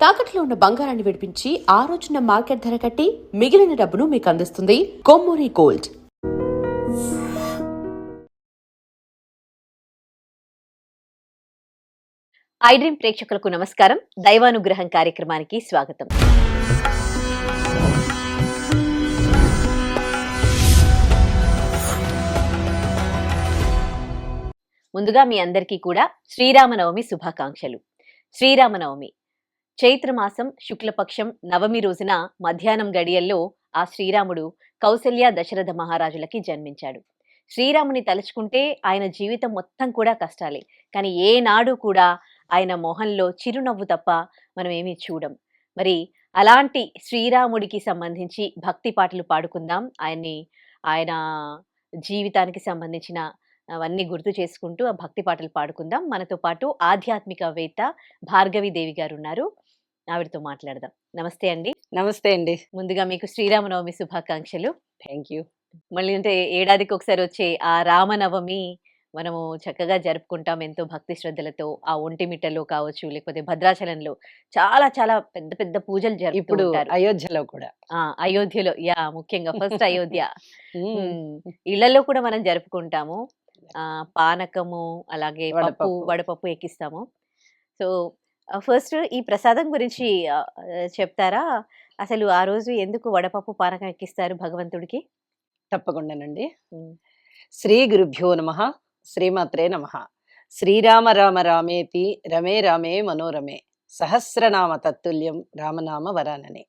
తాకట్లో ఉన్న బంగారాన్ని విడిపించి ఆ రోజున మార్కెట్ ధర కట్టి మిగిలిన డబ్బును మీకు అందిస్తుంది కొమ్మూరి గోల్డ్. ఐ డ్రీమ్ ప్రేక్షకులకు నమస్కారం. దైవానుగ్రహం కార్యక్రమానికి స్వాగతం. ముందుగా మీ అందరికీ కూడా శ్రీరామనవమి శుభాకాంక్షలు. శ్రీరామనవమి చైత్రమాసం శుక్లపక్షం నవమి రోజున మధ్యాహ్నం గడియల్లో ఆ శ్రీరాముడు కౌసల్య దశరథ మహారాజులకి జన్మించాడు. శ్రీరాముని తలుచుకుంటే ఆయన జీవితం మొత్తం కూడా కష్టాలే, కానీ ఏనాడు కూడా ఆయన మొహంలో చిరునవ్వు తప్ప మనం ఏమీ చూడం. మరి అలాంటి శ్రీరాముడికి సంబంధించి భక్తి పాటలు పాడుకుందాం. ఆయన జీవితానికి సంబంధించిన అవన్నీ గుర్తు చేసుకుంటూ ఆ భక్తి పాటలు పాడుకుందాం. మనతో పాటు ఆధ్యాత్మికవేత్త భార్గవి దేవి గారు ఉన్నారు. ఆవిడతో మాట్లాడదాం. నమస్తే అండి. నమస్తే అండి. ముందుగా మీకు శ్రీరామనవమి శుభాకాంక్షలు. Thank you. మళ్ళీ అంటే ఏడాదికి ఒకసారి వచ్చే ఆ రామనవమి మనము చక్కగా జరుపుకుంటాం ఎంతో భక్తి శ్రద్ధలతో. ఆ ఒంటిమిట్టలో కావచ్చు, లేకపోతే భద్రాచలంలో చాలా చాలా పెద్ద పెద్ద పూజలు ఇప్పుడు జరుపుకుంటారు. అయోధ్యలో కూడా అయోధ్యలో ముఖ్యంగా ఫస్ట్ అయోధ్య. ఇళ్లలో కూడా మనం జరుపుకుంటాము. పానకము, అలాగే పప్పు, వడపప్పు ఎక్కిస్తాము. సో ఫస్ట్ ఈ ప్రసాదం గురించి చెప్తారా? అసలు ఆ రోజు ఎందుకు వడపప్పు పానకం ఎక్కిస్తారు భగవంతుడికి? తప్పకుండానండి. శ్రీ గురుభ్యో నమః. శ్రీమాత్రే నమః. శ్రీరామ రామ రామేతి రమే రామే మనోరమే సహస్రనామ తత్తుల్యం రామనామ వరాననే.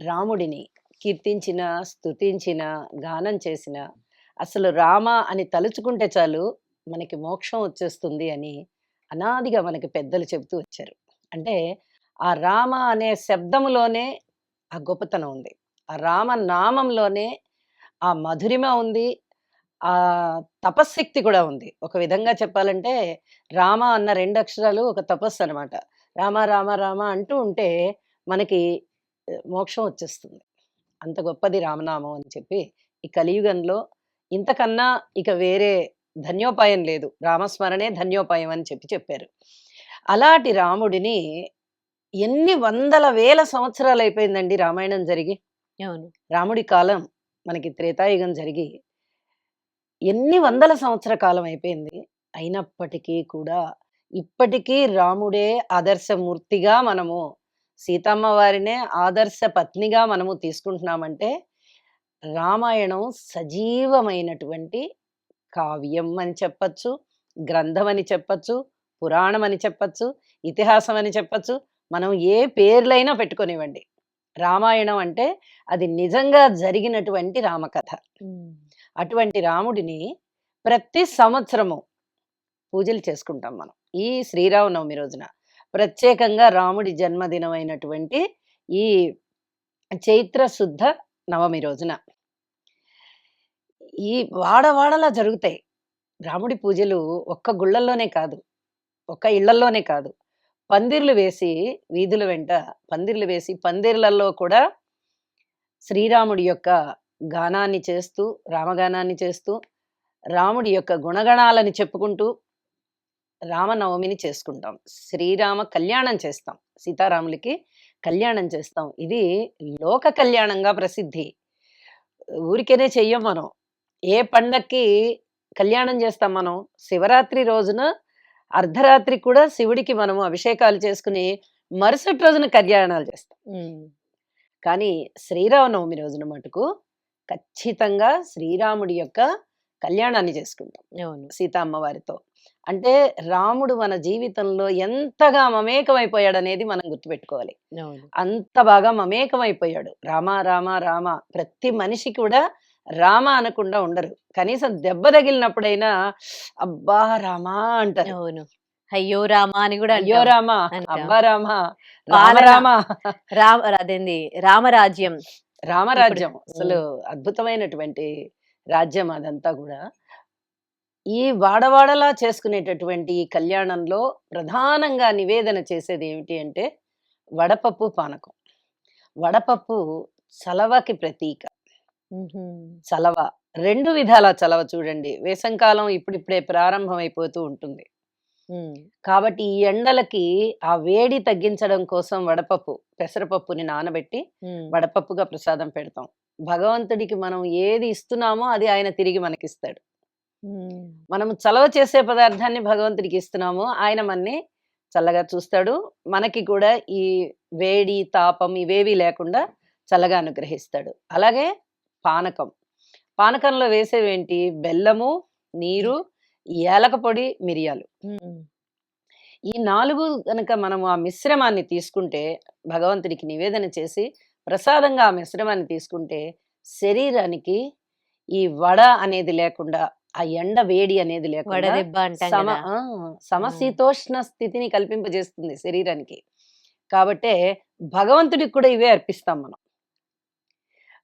రాముడిని కీర్తించిన, స్తుతించిన, గానం చేసిన, అసలు రామ అని తలుచుకుంటే చాలు మనకి మోక్షం వచ్చేస్తుంది అని అనాదిగా మనకి పెద్దలు చెబుతూ వచ్చారు. అంటే ఆ రామ అనే శబ్దములోనే ఆ గొప్పతనం ఉంది. ఆ రామ నామంలోనే ఆ మధురిమ ఉంది. ఆ తపశ్శక్తి కూడా ఉంది. ఒక విధంగా చెప్పాలంటే రామ అన్న 2 అక్షరాలు ఒక తపస్సు అనమాట. రామ రామ రామ అంటూ ఉంటే మనకి మోక్షం వచ్చేస్తుంది. అంత గొప్పది రామనామం అని చెప్పి ఈ కలియుగంలో ఇంతకన్నా ఇక వేరే ధన్యోపాయం లేదు. రామస్మరణే ధన్యోపాయం అని చెప్పారు. అలాంటి రాముడిని ఎన్ని వందల వేల సంవత్సరాలు అయిపోయిందండి రామాయణం జరిగి. అవును. రాముడి కాలం మనకి త్రేతాయుగం జరిగి ఎన్ని వందల సంవత్సర కాలం అయిపోయింది. అయినప్పటికీ కూడా ఇప్పటికీ రాముడే ఆదర్శమూర్తిగా మనము, సీతమ్మ వారినే ఆదర్శ పత్నిగా మనము తీసుకుంటున్నామంటే రామాయణం సజీవమైనటువంటి కావ్యం అని చెప్పచ్చు, గ్రంథం అని చెప్పచ్చు, పురాణం అని చెప్పచ్చు, ఇతిహాసం అని చెప్పచ్చు. మనం ఏ పేర్లైనా పెట్టుకొనివ్వండి. రామాయణం అంటే అది నిజంగా జరిగినటువంటి రామకథ. అటువంటి రాముడిని ప్రతి సంవత్సరము పూజలు చేసుకుంటాం మనం. ఈ శ్రీరామనవమి రోజున ప్రత్యేకంగా రాముడి జన్మదినం అయినటువంటి ఈ చైత్ర శుద్ధ నవమి రోజున ఈ వాడవాడలా జరుగుతాయి రాముడి పూజలు. ఒక్క గుళ్ళల్లోనే కాదు, ఒక్క ఇళ్లల్లోనే కాదు, పందిర్లు వేసి వీధుల వెంట పందిర్లు వేసి పందిర్లలో కూడా శ్రీరాముడి యొక్క గానాన్ని చేస్తూ, రామగానాన్ని చేస్తూ, రాముడి యొక్క గుణగణాలని చెప్పుకుంటూ రామనవమిని చేసుకుంటాం. శ్రీరామ కళ్యాణం చేస్తాం, సీతారాములకి కళ్యాణం చేస్తాం. ఇది లోక కళ్యాణంగా ప్రసిద్ధి. ఊరికేనే చెయ్యం మనం. ఏ పండక్కి కళ్యాణం చేస్తాం మనం? శివరాత్రి రోజున అర్ధరాత్రి కూడా శివుడికి మనము అభిషేకాలు చేసుకుని మరుసటి రోజున కళ్యాణాలు చేస్తాం. కానీ శ్రీరామనవమి రోజున మటుకు ఖచ్చితంగా శ్రీరాముడి యొక్క కళ్యాణాన్ని చేసుకుంటాం సీతా అమ్మవారితో. అంటే రాముడు మన జీవితంలో ఎంతగా మమేకమైపోయాడు అనేది మనం గుర్తుపెట్టుకోవాలి. అంత బాగా మమేకమైపోయాడు. రామ రామ రామ. ప్రతి మనిషి కూడా రామ అనకుండా ఉండరు. కనీసం దెబ్బ తగిలినప్పుడైనా అబ్బా రామా అంటారు. అవును. అయ్యో రామా అని కూడా, అయ్యో రామా, అబ్బా రామా, అదేంది రామరాజ్యం. రామరాజ్యం అసలు అద్భుతమైనటువంటి రాజ్యం అదంతా కూడా. ఈ వాడవాడలా చేసుకునేటటువంటి ఈ కళ్యాణంలో ప్రధానంగా నివేదన చేసేది ఏమిటి అంటే వడపప్పు పానకం. వడపప్పు చలవకి ప్రతీక. చలవ 2 విధాల చలవ చూడండి. వేసంకాలం ఇప్పుడిప్పుడే ప్రారంభం అయిపోతూ ఉంటుంది. కాబట్టి ఈ ఎండలకి ఆ వేడి తగ్గించడం కోసం వడపప్పు, పెసరపప్పుని నానబెట్టి వడపప్పుగా ప్రసాదం పెడతాం. భగవంతుడికి మనం ఏది ఇస్తున్నామో అది ఆయన తిరిగి మనకిస్తాడు. మనం చలవ చేసే పదార్థాన్ని భగవంతుడికి ఇస్తున్నాము. ఆయన మనని చల్లగా చూస్తాడు. మనకి కూడా ఈ వేడి, తాపం ఇవేవీ లేకుండా చల్లగా అనుగ్రహిస్తాడు. అలాగే పానకం. పానకంలో వేసేవేంటి? బెల్లము, నీరు, ఏలక పొడి, మిరియాలు. ఈ 4 గనక మనం ఆ మిశ్రమాన్ని తీసుకుంటే, భగవంతుడికి నివేదన చేసి ప్రసాదంగా ఆ మిశ్రమాన్ని తీసుకుంటే, శరీరానికి ఈ వడ అనేది లేకుండా, ఆ ఎండ వేడి అనేది లేకుండా వడదెబ్బ అంటాం సమ కదా. ఆ! సమశీతోష్ణ స్థితిని కల్పింపజేస్తుంది శరీరానికి. కాబట్టే భగవంతుడికి కూడా ఇవే అర్పిస్తాం మనం.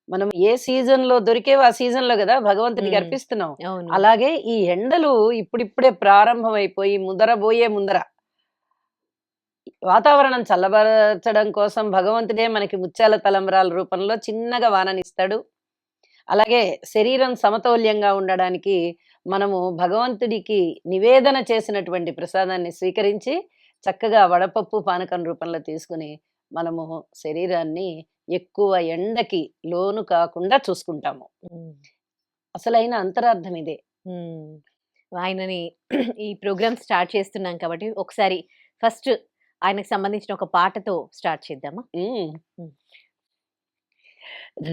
మనం ఏ సీజన్‌లో దొరికేవో ఆ సీజన్‌లో గదా భగవంతుడికి ఉమ్, అర్పిస్తున్నాం. అవును. అలాగే ఈ ఎండలు ఇప్పుడిప్పుడే ప్రారంభమైపోయి ముదరబోయే ముందర వాతావరణం చల్లబరచడం కోసం భగవంతుడే మనకి ముత్యాల తలంబ్రాల రూపంలో చిన్నగా వాననిస్తాడు. అలాగే శరీరం సమతౌల్యంగా ఉండడానికి మనము భగవంతుడికి నివేదన చేసినటువంటి ప్రసాదాన్ని స్వీకరించి చక్కగా వడపప్పు, పానకం రూపంలో తీసుకొని మనము శరీరాన్ని ఎక్కువ ఎండకి లోను కాకుండా చూసుకుంటాము. ఉమ్, అసలైన అంతరార్థం ఇదే. ఉమ్. ఆయనని ఈ ప్రోగ్రామ్ స్టార్ట్ చేస్తున్నాం కాబట్టి ఒకసారి ఫస్ట్ ఆయనకు సంబంధించిన ఒక పాటతో స్టార్ట్ చేద్దామా? హ్మ్. ఉమ్.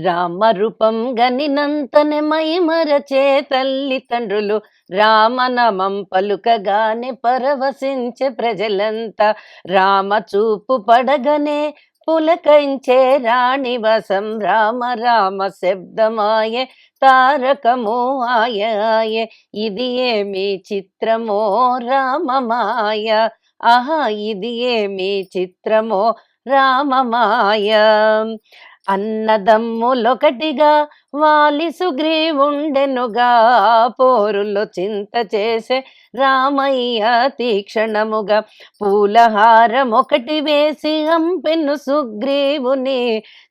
రామరూపం గనినంతనే మైమరచే తల్లి తండ్రులు రామనామం పలుకగానే పరవశించే ప్రజలంతా రామ చూపు పడగనే పులకించే రాణివసం రామ రామ శబ్దమాయే తారకము ఆయే ఇది ఏమి చిత్రమో రామమాయ ఆహా ఇది ఏమి చిత్రమో రామమాయ అన్నదమ్ములొకటిగా వాలి సుగ్రీవుండెనుగా పోరులో చింత చేసే రామయ్య తీక్షణముగా పూలహారం ఒకటి వేసి అంపెను సుగ్రీవుని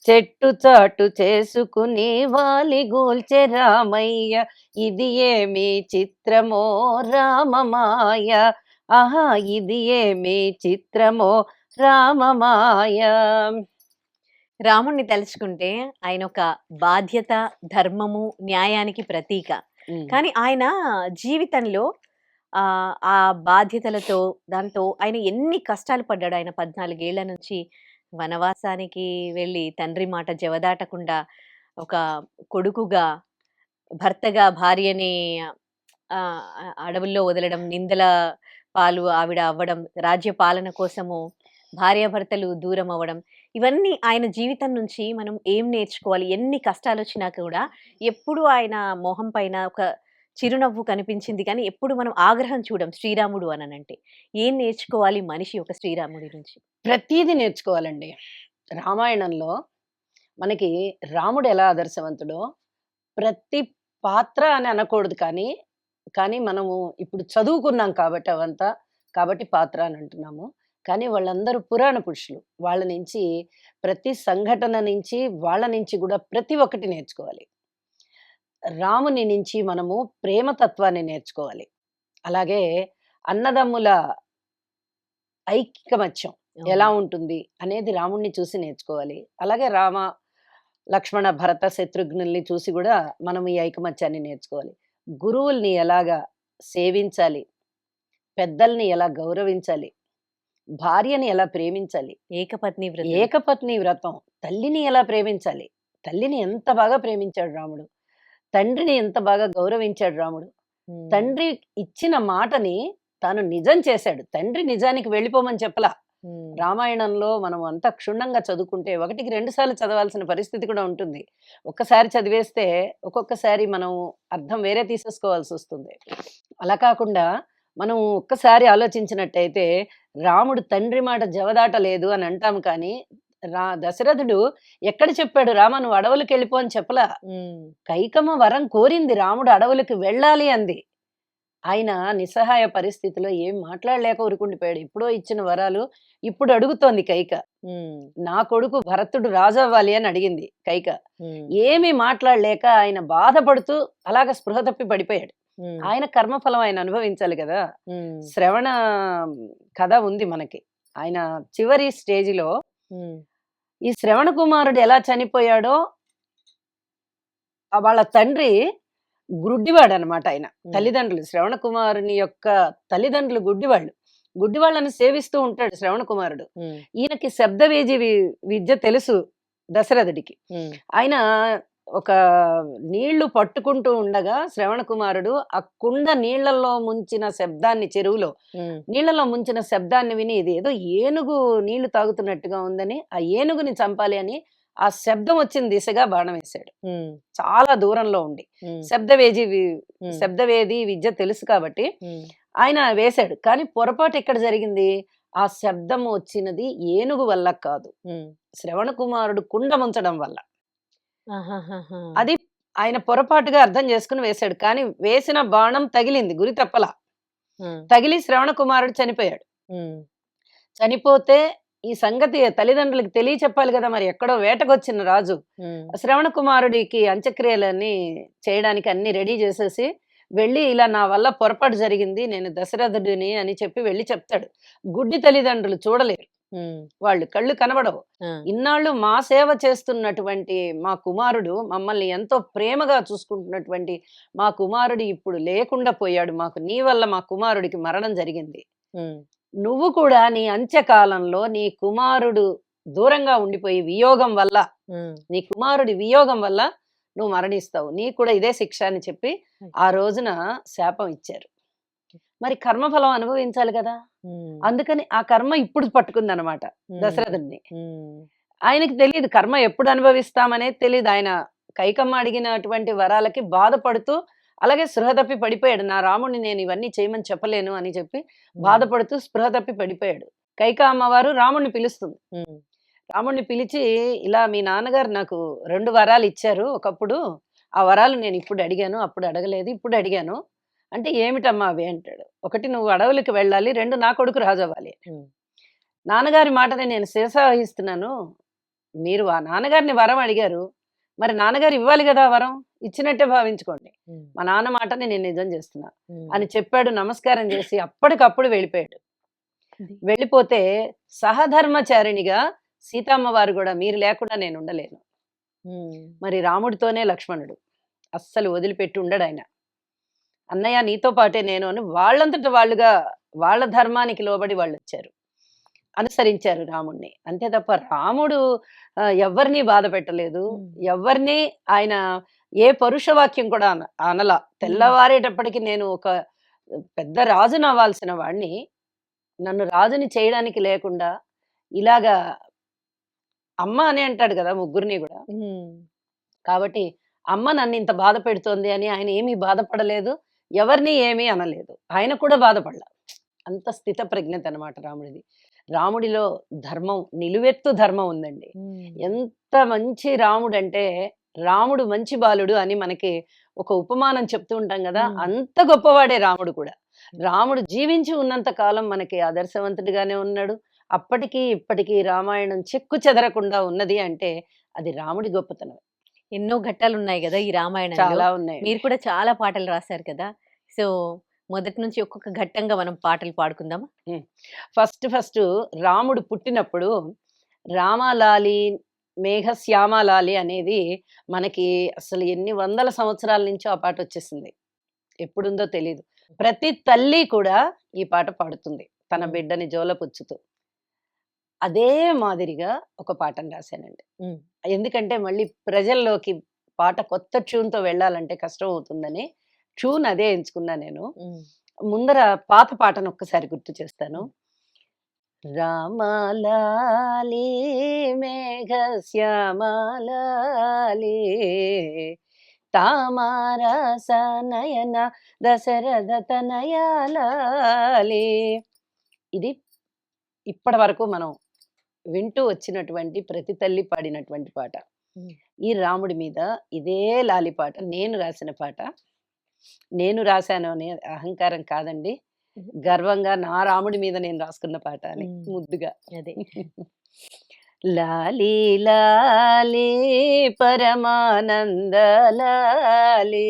చెట్టు చాటు చేసుకుని వాలి గూల్చె రామయ్య ఇది ఏమి చిత్రమో రామమాయ ఆహా ఇది ఏమి చిత్రమో రామమాయ. రాముణ్ణి తలుచుకుంటే ఆయన ఒక బాధ్యత, ధర్మము, న్యాయానికి ప్రతీక. కానీ ఆయన జీవితంలో ఆ బాధ్యతలతో దాంతో ఆయన ఎన్ని కష్టాలు పడ్డాడు. ఆయన 14 ఏళ్ల నుంచి వనవాసానికి వెళ్ళి తండ్రి మాట జవదాటకుండా ఒక కొడుకుగా, భర్తగా భార్యని అడవుల్లో వదలడం, నిందల పాలు ఆవిడ అవ్వడం, రాజ్య పాలన కోసము భార్యాభర్తలు దూరం అవ్వడం, ఇవన్నీ ఆయన జీవితం నుంచి మనం ఏం నేర్చుకోవాలి? ఎన్ని కష్టాలొచ్చినా కూడా ఎప్పుడు ఆయన మొహం పైన ఒక చిరునవ్వు కనిపించింది కానీ ఎప్పుడు మనం ఆగ్రహం చూడం శ్రీరాముడు అననంటే. ఏం నేర్చుకోవాలి మనిషి ఒక శ్రీరాముడి నుంచి? ప్రతీది నేర్చుకోవాలండి. రామాయణంలో మనకి రాముడు ఎలా ఆదర్శవంతుడో, ప్రతి పాత్ర అని అనకూడదు కానీ, కానీ మనము ఇప్పుడు చదువుకున్నాం కాబట్టి అవంతా, కాబట్టి పాత్ర అని అంటున్నాము. కానీ వాళ్ళందరూ పురాణ పురుషులు. వాళ్ళ నుంచి ప్రతి సంఘటన నుంచి, వాళ్ళ నుంచి గూడా ప్రతి ఒక్కటి నేర్చుకోవాలి. రాముని నుంచి మనము ప్రేమ తత్వాన్ని నేర్చుకోవాలి. అలాగే అన్నదమ్ముల ఐకమత్యం ఎలా అవును. ఉంటుంది అనేది రాముడిని చూసి నేర్చుకోవాలి. అలాగే రామ, లక్ష్మణ, భరత, శత్రుఘ్నుల్ని చూసి గూడా మనం ఈ ఐకమత్యాన్ని నేర్చుకోవాలి. గురువుల్ని ఎలాగా సేవించాలి, పెద్దల్ని ఎలా గౌరవించాలి, భార్యని ఎలా ప్రేమించాలి, ఏకపత్ని వ్రతం. ఏకపత్ని వ్రతం, తల్లిని ఎలా ప్రేమించాలి, తల్లిని ఎంత బాగా ప్రేమించాడు రాముడు, తండ్రిని ఎంత బాగా గౌరవించాడు రాముడు. ఉమ్, తండ్రి ఇచ్చిన మాటని తాను నిజం చేశాడు. తండ్రి నిజానికి వెళ్ళిపోమని చెప్పలా. ఉమ్, రామాయణంలో మనం అంతా క్షుణ్ణంగా చదువుకుంటే 1కి 2 సార్లు చదవాల్సిన పరిస్థితి కూడా ఉంటుంది. ఒక్కసారి చదివేస్తే ఒక్కొక్కసారి మనం అర్థం వేరే తీసేసుకోవాల్సొస్తుంది. అలా కాకుండా మనం ఒక్కసారి ఆలోచించినట్టయితే రాముడు తండ్రి మాట జవదాటలేదు అని అంటాం కానీ, దశరథుడు ఎక్కడ చెప్పాడు రామ నువ్వు అడవులకెళ్ళిపో అని చెప్పలా. ఉమ్, కైకమ్మ వరం కోరింది, రాముడు అడవులకు వెళ్ళాలి అంది. ఆయన నిస్సహాయ పరిస్థితిలో ఏం మాట్లాడలేక ఊరుకుండిపోయాడు. ఎప్పుడో ఇచ్చిన వరాలు ఇప్పుడు అడుగుతోంది కైక. ఉమ్, నా కొడుకు భరతుడు రాజు అవ్వాలి అని అడిగింది కైక. ఉమ్, ఏమీ మాట్లాడలేక ఆయన బాధపడుతూ అలాగ స్పృహ తప్పి పడిపోయాడు. ఉమ్, ఆయన కర్మఫలం ఆయన అనుభవించాలి కదా. ఉమ్, శ్రవణ కథ ఉంది మనకి. ఆయన చివరి స్టేజిలో ఉమ్, ఈ శ్రవణ కుమారుడు ఎలా చనిపోయాడో, వాళ్ళ తండ్రి గుడ్డివాడు అనమాట ఆయన. ఉమ్, తల్లిదండ్రులు శ్రవణ కుమారుని యొక్క తల్లిదండ్రులు గుడ్డివాళ్ళు. గుడ్డివాళ్ళని సేవిస్తూ ఉంటాడు శ్రవణ కుమారుడు. ఉమ్, ఈయనకి శబ్దవేజి విద్య తెలుసు దశరథుడికి. ఉమ్, ఆయన ఒక నీళ్లు పట్టుకుంటూ ఉండగా శ్రవణ కుమారుడు ఆ కుండ నీళ్లలో ముంచిన శబ్దాన్ని, చెరువులో ఉమ్, నీళ్లలో ముంచిన శబ్దాన్ని విని ఇది ఏదో ఏనుగు నీళ్లు తాగుతున్నట్టుగా ఉందని ఆ ఏనుగుని చంపాలి అని ఆ శబ్దం వచ్చిన దిశగా బాణం వేశాడు. ఉమ్, చాలా దూరంలో ఉండి. ఉమ్, ఉమ్, శబ్దవేది విద్య తెలుసు కాబట్టి ఉమ్, ఆయన వేశాడు. కానీ పొరపాటు ఎక్కడ జరిగింది? ఆ శబ్దం వచ్చినది ఏనుగు వల్ల కాదు, ఉమ్, శ్రవణ కుమారుడు కుండ ముంచడం వల్ల. ఆహాహాహా. అది ఆయన పొరపాటుగా అర్థం చేసుకుని వేశాడు. కానీ వేసిన బాణం తగిలింది, గురి తప్పలా. ఉమ్, తగిలి శ్రవణ కుమారుడు చనిపోయాడు. ఉమ్, చనిపోతే ఈ సంగతి తల్లిదండ్రులకు తెలియచెప్పాలి కదా. మరి ఎక్కడో వేటకొచ్చిన రాజు ఉమ్, శ్రవణ కుమారుడికి అంత్యక్రియలన్నీ చేయడానికి అన్ని రెడీ చేసేసి వెళ్ళి, ఇలా నా వల్ల పొరపాటు జరిగింది, నేను దశరథుడిని అని చెప్పి వెళ్ళి చెప్తాడు. గుడ్డి తల్లిదండ్రులు చూడలేరు, ఉమ్, వాళ్ళు కళ్ళు కనబడవు. ఆ, ఇన్నాళ్ళు మా సేవ చేస్తున్నటువంటి మా కుమారుడు, మమ్మల్ని ఎంతో ప్రేమగా చూసుకుంటున్నటువంటి మా కుమారుడు ఇప్పుడు లేకుండా పోయాడు, మాకు నీ వల్ల మా కుమారుడికి మరణం జరిగింది. ఉమ్, నువ్వు కూడా నీ అంత్యకాలంలో నీ కుమారుడు దూరంగా ఉండిపోయి వియోగం వల్ల, ఉమ్, నీ కుమారుడి వియోగం వల్ల నువ్వు మరణిస్తావు, నీ కూడా ఇదే శిక్ష అని చెప్పి ఆ రోజున శాపం ఇచ్చారు. మరి కర్మఫలం అనుభవించాలి కదా. ఉమ్, అందుకని ఆ కర్మ ఇప్పుడు పట్టుకుందనమాట ఉమ్, దశరథుడిని. ఉమ్, ఆయనకి తెలియదు కర్మ ఎప్పుడు అనుభవిస్తామనేది తెలియదు. ఆయన కైకమ్మ అడిగినటువంటి వరాలకి బాధపడుతూ అలాగే స్పృహ తప్పి పడిపోయాడు. నా రాముడిని నేను ఇవన్నీ చేయమని చెప్పలేను అని చెప్పి బాధపడుతూ స్పృహ తప్పి పడిపోయాడు. కైక అమ్మవారు రాముడిని పిలుస్తుంది. ఉమ్, రాముడిని పిలిచి, ఇలా మీ నాన్నగారు నాకు 2 వరాలు ఇచ్చారు ఒకప్పుడు, ఆ వరాలు నేను ఇప్పుడు అడిగాను, అప్పుడు అడగలేదు, ఇప్పుడు అడిగాను. అంటే ఏమిటమ్మా అవి అంటాడు. 1 నువ్వు అడవులకి వెళ్ళాలి, 2 నా కొడుకు రాజు అవ్వాలి. ఉమ్, నాన్నగారి మాటని నేను శిరసావహిస్తున్నాను. మీరు ఆ నాన్నగారిని వరం అడిగారు, మరి నాన్నగారు ఇవ్వాలి కదా వరం, ఇచ్చినట్టే భావించుకోండి, ఉమ్, మా నాన్న మాటని నేను నిజం చేస్తున్నా ఉమ్, అని చెప్పాడు. నమస్కారం చేసి అప్పటికప్పుడు వెళ్ళిపోయాడు. ఇది. వెళ్ళిపోతే సహధర్మచారిణిగా సీతమ్మ వారు కూడా, మీరు లేకుండా నేను ఉండలేను. ఉమ్, మరి రాముడితోనే లక్ష్మణుడు అస్సలు వదిలిపెట్టి ఉండడు ఆయన. అన్నయ్య నీతో పాటే నేను అని వాళ్ళంతట వాళ్ళుగా వాళ్ళ ధర్మానికి లోబడి వాళ్ళు వచ్చారు, అనుసరించారు రాముణ్ణి. అంతే తప్ప రాముడు ఎవరిని బాధ పెట్టలేదు, ఎవరిని ఆయన ఏ పరుషవాక్యం కూడా అనలా. తెల్లవారేటప్పటికి నేను ఒక పెద్ద రాజును అవ్వాల్సిన వాడిని, నన్ను రాజుని చేయడానికి లేకుండా ఇలాగా అమ్మ అని అంటాడు కదా ముగ్గురిని కూడా. ఉమ్, కాబట్టి అమ్మ నన్ను ఇంత బాధ పెడుతోంది అని ఆయన ఏమీ బాధపడలేదు, ఎవరిని ఏమీ అనలేదు, ఆయన కూడా బాధపడలా. అంత స్థిత ప్రజ్ఞత అనమాట రాముడిది. రాముడిలో ధర్మం, నిలువెత్తు ధర్మం ఉందండి. ఉమ్, ఎంత మంచి రాముడు అంటే, రాముడు మంచి బాలుడు అని మనకి ఒక ఉపమానం చెప్తూ ఉంటాం కదా, అంత గొప్పవాడే రాముడు కూడా. రాముడు జీవించి ఉన్నంత కాలం మనకి ఆదర్శవంతుడిగానే ఉన్నాడు. అప్పటికి ఇప్పటికీ రామాయణం చెక్కు చెదరకుండా ఉన్నది అంటే అది రాముడి గొప్పతనం. ఎన్నో ఘట్టాలు ఉన్నాయి కదా ఈ రామాయణంలో. చాలా ఉన్నాయి. మీరు కూడా చాలా పాటలు రాశారు కదా. సో మొదటి నుంచి ఒక్కొక్క ఘట్టంగా మనం పాటలు పాడుకుందామా? ఫస్ట్ రాముడు పుట్టినప్పుడు రామలాలి మేఘశ్యామలాలి అనేది మనకి అసలు ఎన్ని వందల సంవత్సరాల నుంచో ఆ పాట వచ్చేసింది, ఎప్పుడుందో తెలియదు. ప్రతి తల్లి కూడా ఈ పాట పాడుతుంది తన బిడ్డని జోలపుచ్చుతూ. అదే మాదిరిగా ఒక పాటను రాశానండి. ఉమ్, ఎందుకంటే మళ్ళీ ప్రజల్లోకి పాట కొత్త ట్యూన్తో వెళ్ళాలంటే కష్టం అవుతుందని ట్యూన్ అదే ఎంచుకున్నా నేను. ఉమ్, ముందర పాత పాటను ఒక్కసారి గుర్తు చేస్తాను. రామలాలి మేఘ శ్యామలాలి తామారస నయన దశరథ తనయాలాలి. ఇది ఇప్పటి వరకు మనం వింటూ వచ్చినటువంటి ప్రతి తల్లి పాడినటువంటి పాట. ఉమ్, ఈ రాముడి మీద ఇదే లాలి పాట నేను రాసిన పాట. నేను రాశాను అనే అహంకారం కాదండి, గర్వంగా నా రాముడి మీద నేను రాసుకున్న పాట అని ముద్దుగా. అదే లాలి లాలి పరమానంద లాలి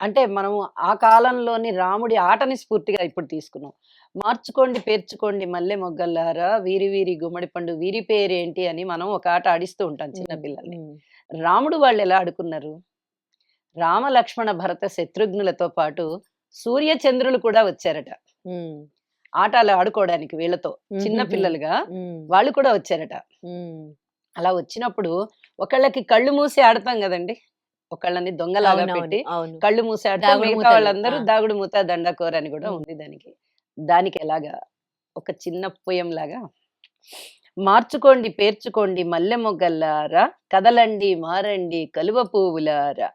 అంటే మనం ఆ కాలంలోని రాముడి ఆటని స్ఫూర్తిగా ఇప్పుడు తీసుకున్నాం. మార్చుకోండి పేర్చుకోండి మల్లె మొగ్గల్లారా, వీరి వీరి గుమ్మడి పండు వీరి పేరేంటి అని మనం ఒక ఆట ఆడిస్తూ ఉంటాం చిన్న హ్మ్. పిల్లల్ని. హ్మ్. రాముడు వాళ్ళెలా ఆడుకున్నారు? రామ, లక్ష్మణ, భరత, శత్రుఘ్నులతో పాటు సూర్య, చంద్రులు కూడా వచ్చారట. హ్మ్. ఆట అలా ఆడుకోవడానికి వీళ్ళతో. చిన్న హుహుహు. పిల్లలుగా హ్మ్. వాళ్ళు కూడా వచ్చారట. హ్మ్. అలా వచ్చినప్పుడు ఒకళ్ళకి కళ్ళు మూసి ఆడతాం గదండీ! ఒకళ్ళని దొంగలాగా అవునవును. పెట్టి అవును. కళ్ళు మూసి ఆడితే దాగుడు మిగతా మూతలు. ఆ! వాళ్ళందరూ దాగుడు మూత, దండకోర అని గూడా హ్మ్. ఉంది దానికి. దానికెలాగా ఒక చిన్న పోయెంలాగా మార్చుకోండి పేర్చుకోండి మల్లె మొగ్గల్లారా, కదలండి మారండి కలువ పువ్వులారా,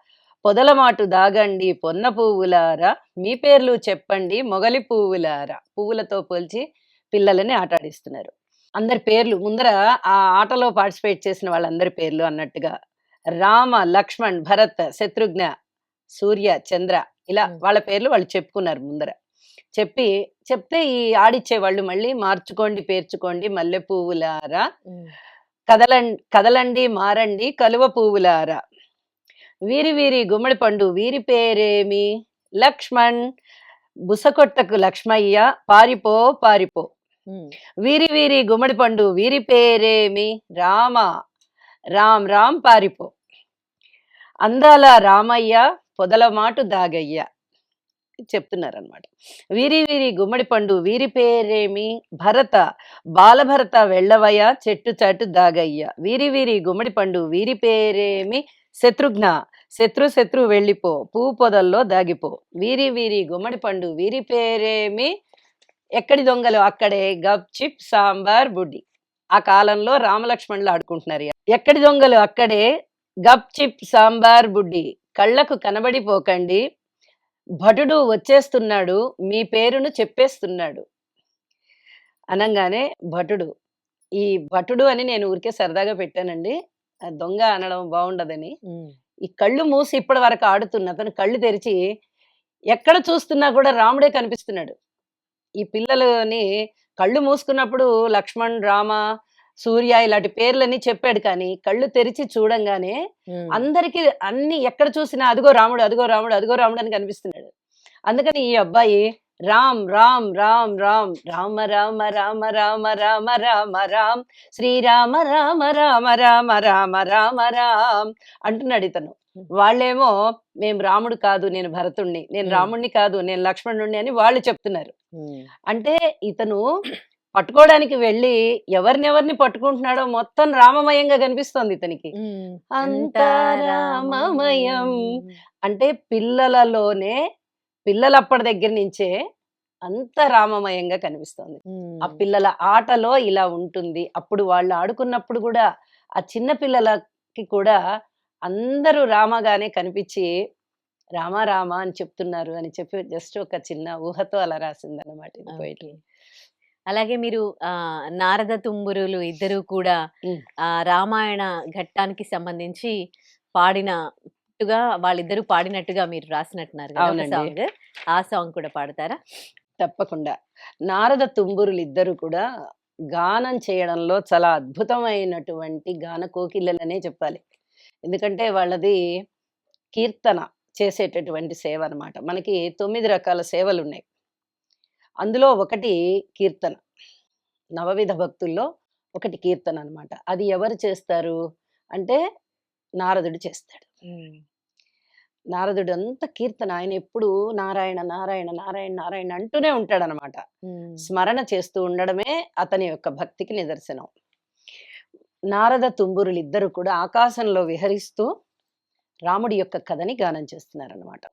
పొదలమాటు దాగండి పొన్న పువ్వులారా, మీ పేర్లు చెప్పండి మొగలి పువ్వులారా. పువ్వులతో పోల్చి పిల్లలని ఆటాడిస్తున్నారు. అందరి పేర్లు ముందర ఆ ఆటలో పార్టిసిపేట్ చేసిన వాళ్ళందరి పేర్లు అన్నట్టుగా రామ, లక్ష్మణ్, భరత్, శత్రుఘ్న, సూర్య, చంద్ర ఇలా హ్మ్. వాళ్ళ పేర్లు వాళ్ళు చెప్పుకున్నారు ముందర. చెప్పి చెప్తే ఈ ఆడిచ్చేవాళ్ళు మళ్ళీ మార్చుకోండి, పేర్చుకోండి మల్లె పువ్వులారా, హ్మ్. కదలండి మారండి కలువ పువ్వులారా, వీరి వీరి గుమ్మడి పండు వీరి పేరేమి లక్ష్మణ్, బుసకొట్టకు లక్ష్మయ్య పారిపో పారిపో, హ్మ్. వీరి వీరి గుమ్మడి పండు వీరి పేరేమి రామ, రామ్ రామ్ పారిపో, అందాల రామయ్య పొదలమాటు దాగయ్య చెప్తున్నారనమాట. వీరి వీరి గుమ్మడి పండు వీరి పేరేమి భరత, బాలభరత వెళ్ళవయ్య చెట్టు చాటు దాగయ్య, వీరి వీరి గుమ్మడి పండు వీరి పేరేమి శత్రుఘ్న, శత్రు శత్రు వెళ్ళిపో పువ్వు పొదల్లో దాగిపో, వీరి వీరి గుమ్మడి పండు వీరి పేరేమి ఎక్కడి దొంగలు అక్కడే గప్ చిప్ సాంబార్ బుడ్డి. ఆ కాలంలో రామలక్ష్మణులు ఆడుకుంటున్నారు. ఎక్కడి దొంగలు అక్కడే గప్ చిప్ సాంబార్ బుడ్డి, కళ్ళకు కనబడిపోకండి భటుడు వచ్చేస్తున్నాడు మీ పేరును చెప్పేస్తున్నాడు అనంగానే భటుడు ఈ భటుడు అని నేను ఊరికే సరదాగా పెట్టానండి. దొంగ అనడం బాగుండదని. హ్మ్. ఈ కళ్ళు మూసి ఇప్పటి వరకు ఆడుతున్న అతను కళ్ళు తెరిచి ఎక్కడ చూస్తున్నా కూడా రాముడే కనిపిస్తున్నాడు. ఈ పిల్లలని కళ్ళు మూసుకున్నప్పుడు లక్ష్మణ్, రామ, సూర్య ఇలాంటి పేర్లన్నీ చెప్పాడు కానీ, కళ్ళు తెరిచి చూడంగానే హ్మ్. అందరికి అన్ని ఎక్కడ చూసినా అదిగో రాముడు, అదిగో రాముడు, అదిగో రాముడు అని కనిపిస్తున్నాడు. అందుకని ఈ అబ్బాయి రామ్ రామ్ రామ్ రామ్ రామ రామ రామ రామ రామ రామ రామ్ శ్రీరామ రామ రామ రామ రామ రామ రామ్ అంటున్నాడు ఇతను. హ్మ్. వాళ్ళేమో మేము రాముడు కాదు నేను భరతుణ్ణి, నేను హ్మ్. రాముణ్ణి కాదు నేను లక్ష్మణుణ్ణి అని వాళ్ళు చెప్తున్నారు. హ్మ్. అంటే ఇతను పట్టుకోవడానికి వెళ్ళి ఎవరినెవరిని పట్టుకుంటున్నాడో మొత్తం రామమయంగా కనిపిస్తోంది ఇతనికి. హ్మ్. అంతా అంతా రామమయం. రామమయం అంటే పిల్లలలోనే పిల్లలప్పటి దగ్గర నుంచే అంత రామమయంగా కనిపిస్తోంది. ఆ హ్మ్. పిల్లల ఆటలో ఇలా ఉంటుంది. అప్పుడు వాళ్ళు ఆడుకున్నప్పుడు గూడా ఆ చిన్న పిల్లలకి కూడా అందరూ రామగానే కనిపిచ్చి రామ రామ అని చెప్తున్నారు అని చెప్పి జస్ట్ ఒక చిన్న ఊహతో అలా రాసిందన్నమాట ఇది ఓకే. పోయెట్రీ. అలాగే మీరు నారద తుంబురులు ఇద్దరూ కూడా హ్మ్. రామాయణ ఘట్టానికి సంబంధించి పాడినట్టుగా వాళ్ళిద్దరూ పాడినట్టుగా మీరు రాసినట్టున్నారు గదా! ఒక అవునండి. సాంగ్. ఆ సాంగ్ కూడా పాడతారా? తప్పకుండా. నారద తుంబురులిద్దరూ కూడా గానం చేయడంలో చాలా అద్భుతమైనటువంటి గాన కోకిలలనే చెప్పాలి. ఎందుకంటే వాళ్ళది కీర్తన చేసేటటువంటి సేవనమాట. మనకి 9 రకాల సేవలున్నాయి. అందులో ఒకటి కీర్తన. నవవిధ భక్తుల్లో ఒకటి కీర్తన అనమాట. అది ఎవరు చేస్తారు అంటే నారదుడు చేస్తాడు. హ్మ్. నారదుడు అంతా కీర్తన ఆయన ఎప్పుడు నారాయణ, నారాయణ, నారాయణ, నారాయణ అంటూనే ఉంటాడనమాట. హ్మ్. స్మరణ చేస్తూ ఉండడమే అతని యొక్క భక్తికి నిదర్శనం. నారద తుంబురులిద్దరూ కూడా ఆకాశంలో విహరిస్తూ రాముడి యొక్క కథని గానం చేస్తున్నారనమాట.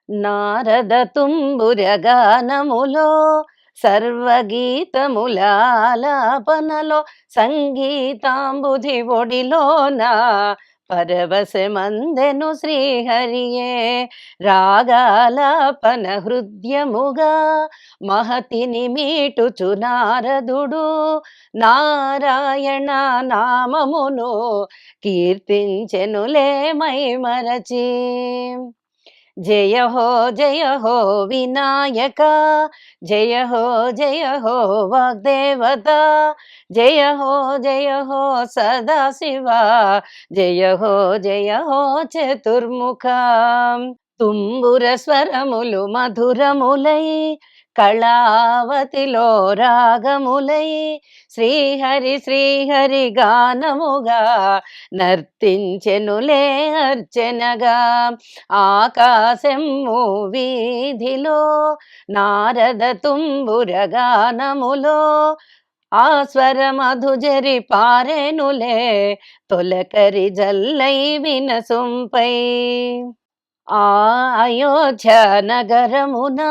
నారద తుంబుర గానములో సర్వగీతములాలాపనలో సంగీతాంబుధి ఒడిలోన పరవశమందెను శ్రీహరియే రాగాలాపన హృద్యముగా మహతిని మీటుచు నారదుడు నారాయణ నామమును కీర్తించెనులే మై మరచి జయ హో వినాయక జయ హో వాగ్దేవత జయ హో సదాశివ జయ హో చతుర్ముఖ తుంబుర స్వరములు మధురములై కళావతిలో రాగములై శ్రీహరి శ్రీహరి గానముగా నర్తించెనులే అర్చనగా. ఆకాశము వీధిలో నారద తుంబుర గానములో ఆ స్వర మధుజరి పారెనులే తొలకరి జల్లై వినసొంపై. ఆ అయోధ్య నగరమున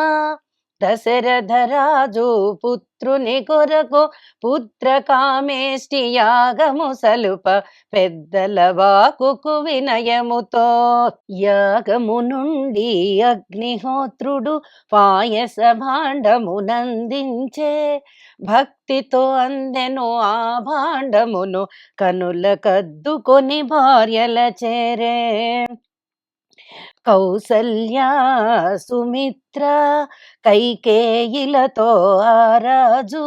దశరథరాజు పుత్రుని కొరకు పుత్ర కామేష్టి యాగము సలుప పెద్దల వాకుకు వినయముతో యాగము నుండి అగ్నిహోత్రుడు పాయస భాండమునందించే భక్తితో అందెను ఆ భాండమును కనుల కద్దుకొని భార్యల చేరే. కౌసల్య సుమిత్ర కైకేయిలతో ఆ రాజు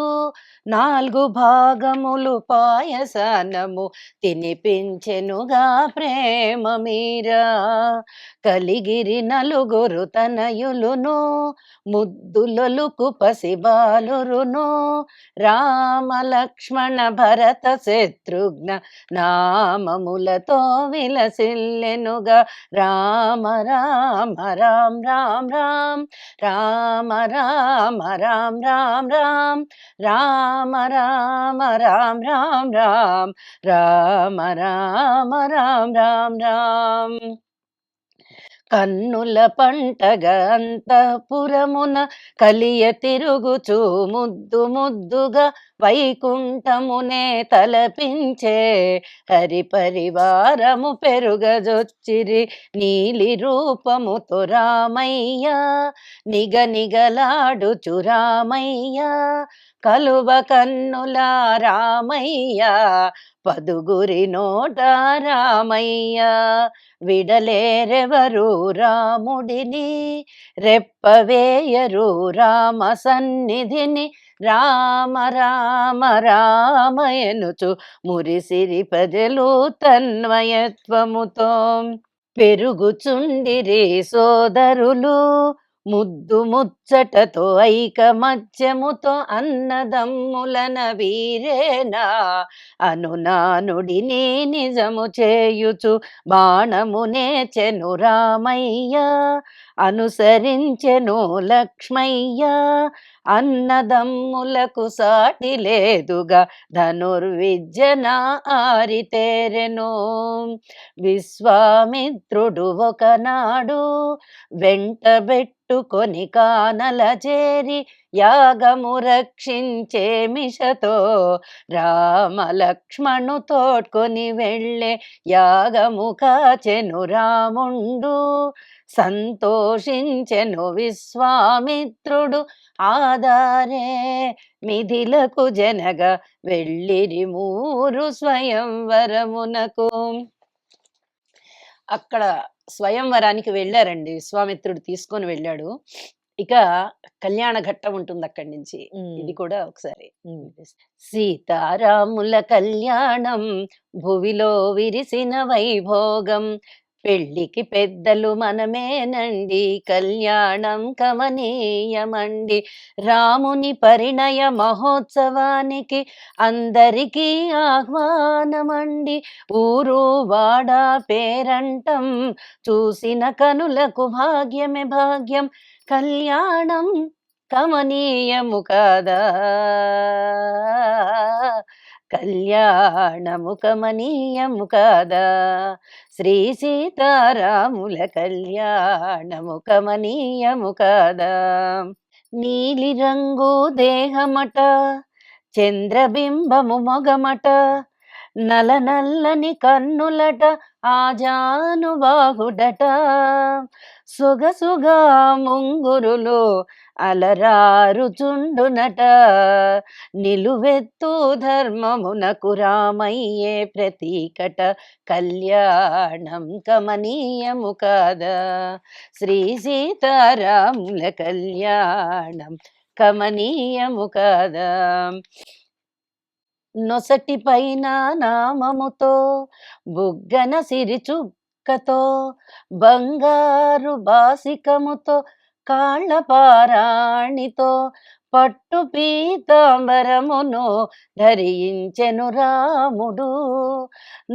4 భాగములు పాయసానము తినిపించెనుగా ప్రేమ మీరా. కలిగిరి 4 తనయులును ముద్దులొలుకు పసిబాలురును రామ లక్ష్మణ భరత శత్రుఘ్న నామములతో విలసిల్లెనుగా. రామ రామ రామ రామ రామ రామ రామ రామ రామ రామ రామ రామ రామ రామ రామ రామ రామ రామ రామ. కన్నుల పంటగా అంతఃపురమున కలియ తిరుగుచూ ముద్దు ముద్దుగా వైకుంఠమునే తలపించే హరి పరివారము పెరుగజొచ్చిరి నీలి రూపముతో రామయ్య నిగనిగలాడుచు రామయ్య కలువ కన్నుల రామయ్య పదుగురి నోట రామయ్య. విడలేరెవరు రాముడిని రెప్పవేయరు రామ సన్నిధిని రామ రామ రామయనుచు మురిసిరి ప్రజలు తన్మయత్వముతో. పెరుగుచుండిరి సోదరులు ముద్దు ముచ్చటతో ఐకమత్యముతో అన్నదమ్ములన వీరేనా అనునానుడిని నిజము చేయుచు బాణమునేచెను రామయ్య అనుసరించెను లక్ష్మయ్య. అన్నదమ్ములకు సాటి లేదుగా ధనుర్విద్యన ఆరితేరెను. విశ్వామిత్రుడు ఒకనాడు వెంటబెట్టుకొని కానల చేరి యాగము రక్షించే మిషతో రామ లక్ష్మణు తోడ్కొని వెళ్ళే యాగము కాచెను రాముండు. సంతోషించెను విశ్వామిత్రుడు ఆదారే మిథిలకు జనగా వెళ్ళిరి 3 స్వయంవరమునకు. అక్కడ స్వయంవరానికి వెళ్ళారండి. విశ్వామిత్రుడు తీసుకొని వెళ్ళాడు. ఇక కళ్యాణ ఘట్టం ఉంటుంది అక్కడి నుంచి. ఇది కూడా ఒకసారి సీతారాముల కళ్యాణం భువిలో విరిసిన వైభోగం పెళ్ళికి పెద్దలు మనమేనండి కళ్యాణం కమనీయమండి. రాముని పరిణయ మహోత్సవానికి అందరికీ ఆహ్వానమండి. ఊరు వాడ పేరంటం చూసిన కనులకు భాగ్యమే భాగ్యం కళ్యాణం కమనీయము కాదా కళ్యాణము కమనీయము కాదా. శ్రీ సీతారాముల కళ్యాణము కమనీయము కాదా. నీలి రంగు దేహమట చంద్రబింబము మొగమట నల నల్లని కన్నులట ఆజానుబాహుడట సొగసుగా ముంగురులు అలరారుచుండునట నిలువెత్తు ధర్మమునకు రామయ్యే ప్రతీకట కళ్యాణం కమనీయము కాదా. శ్రీ సీతారాముల కళ్యాణం కమనీయము కాదా. నొసటి పైన నామముతో బుగ్గన సిరి చుక్కతో బంగారు బాసికముతో కాళ్ళ పారాణితో పట్టు పీతాంబరమును ధరించెను రాముడు.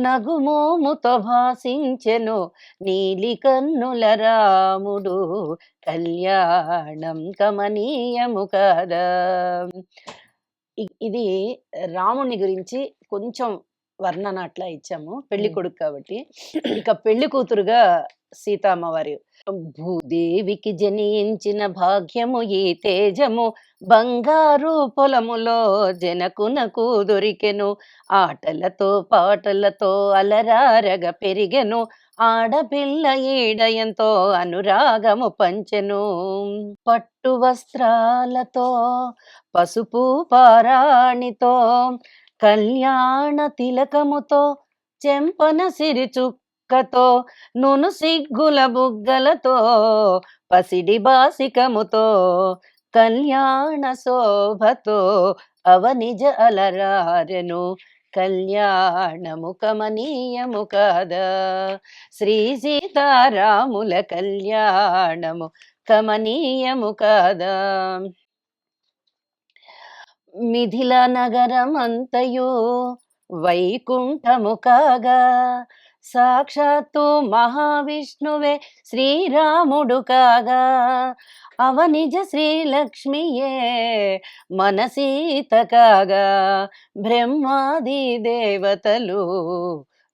నగుమోముతో భాసించెను నీలి కన్నుల రాముడు. కళ్యాణం కమనీయము కదా. ఇది రాముని గురించి కొంచెం వర్ణన అట్లా ఇచ్చాము. పెళ్లి ఉమ్, కొడుకు కాబట్టి. ఇక పెళ్లి కూతురుగా సీతమ్మవారి భూదేవికి జనించిన భాగ్యము ఈ తేజము బంగారు పొలములో జనకునకు దొరికెను. ఆటలతో పాటలతో అలరారగ పెరిగెను. ఆడపిల్ల ఈడయంతో అనురాగము పంచెను. పట్టు వస్త్రాలతో పసుపు పారాణితో కళ్యాణ తిలకముతో చెంపన సిరి చుక్కతో నును సిగ్గుల బుగ్గలతో పసిడి బాసికముతో కళ్యాణ శోభతో అవనిజ అలరారెను. కళ్యాణము కమనీయము కాదా. శ్రీ సీతారాముల కళ్యాణము కమనీయము కాదా. మిథిల నగరమంతయు వైకుంఠము కాగా సాక్షాత్తు మహావిష్ణువే శ్రీరాముడు కాగా అవనిజ శ్రీలక్ష్మియే మన సీత కాగా బ్రహ్మాది దేవతలు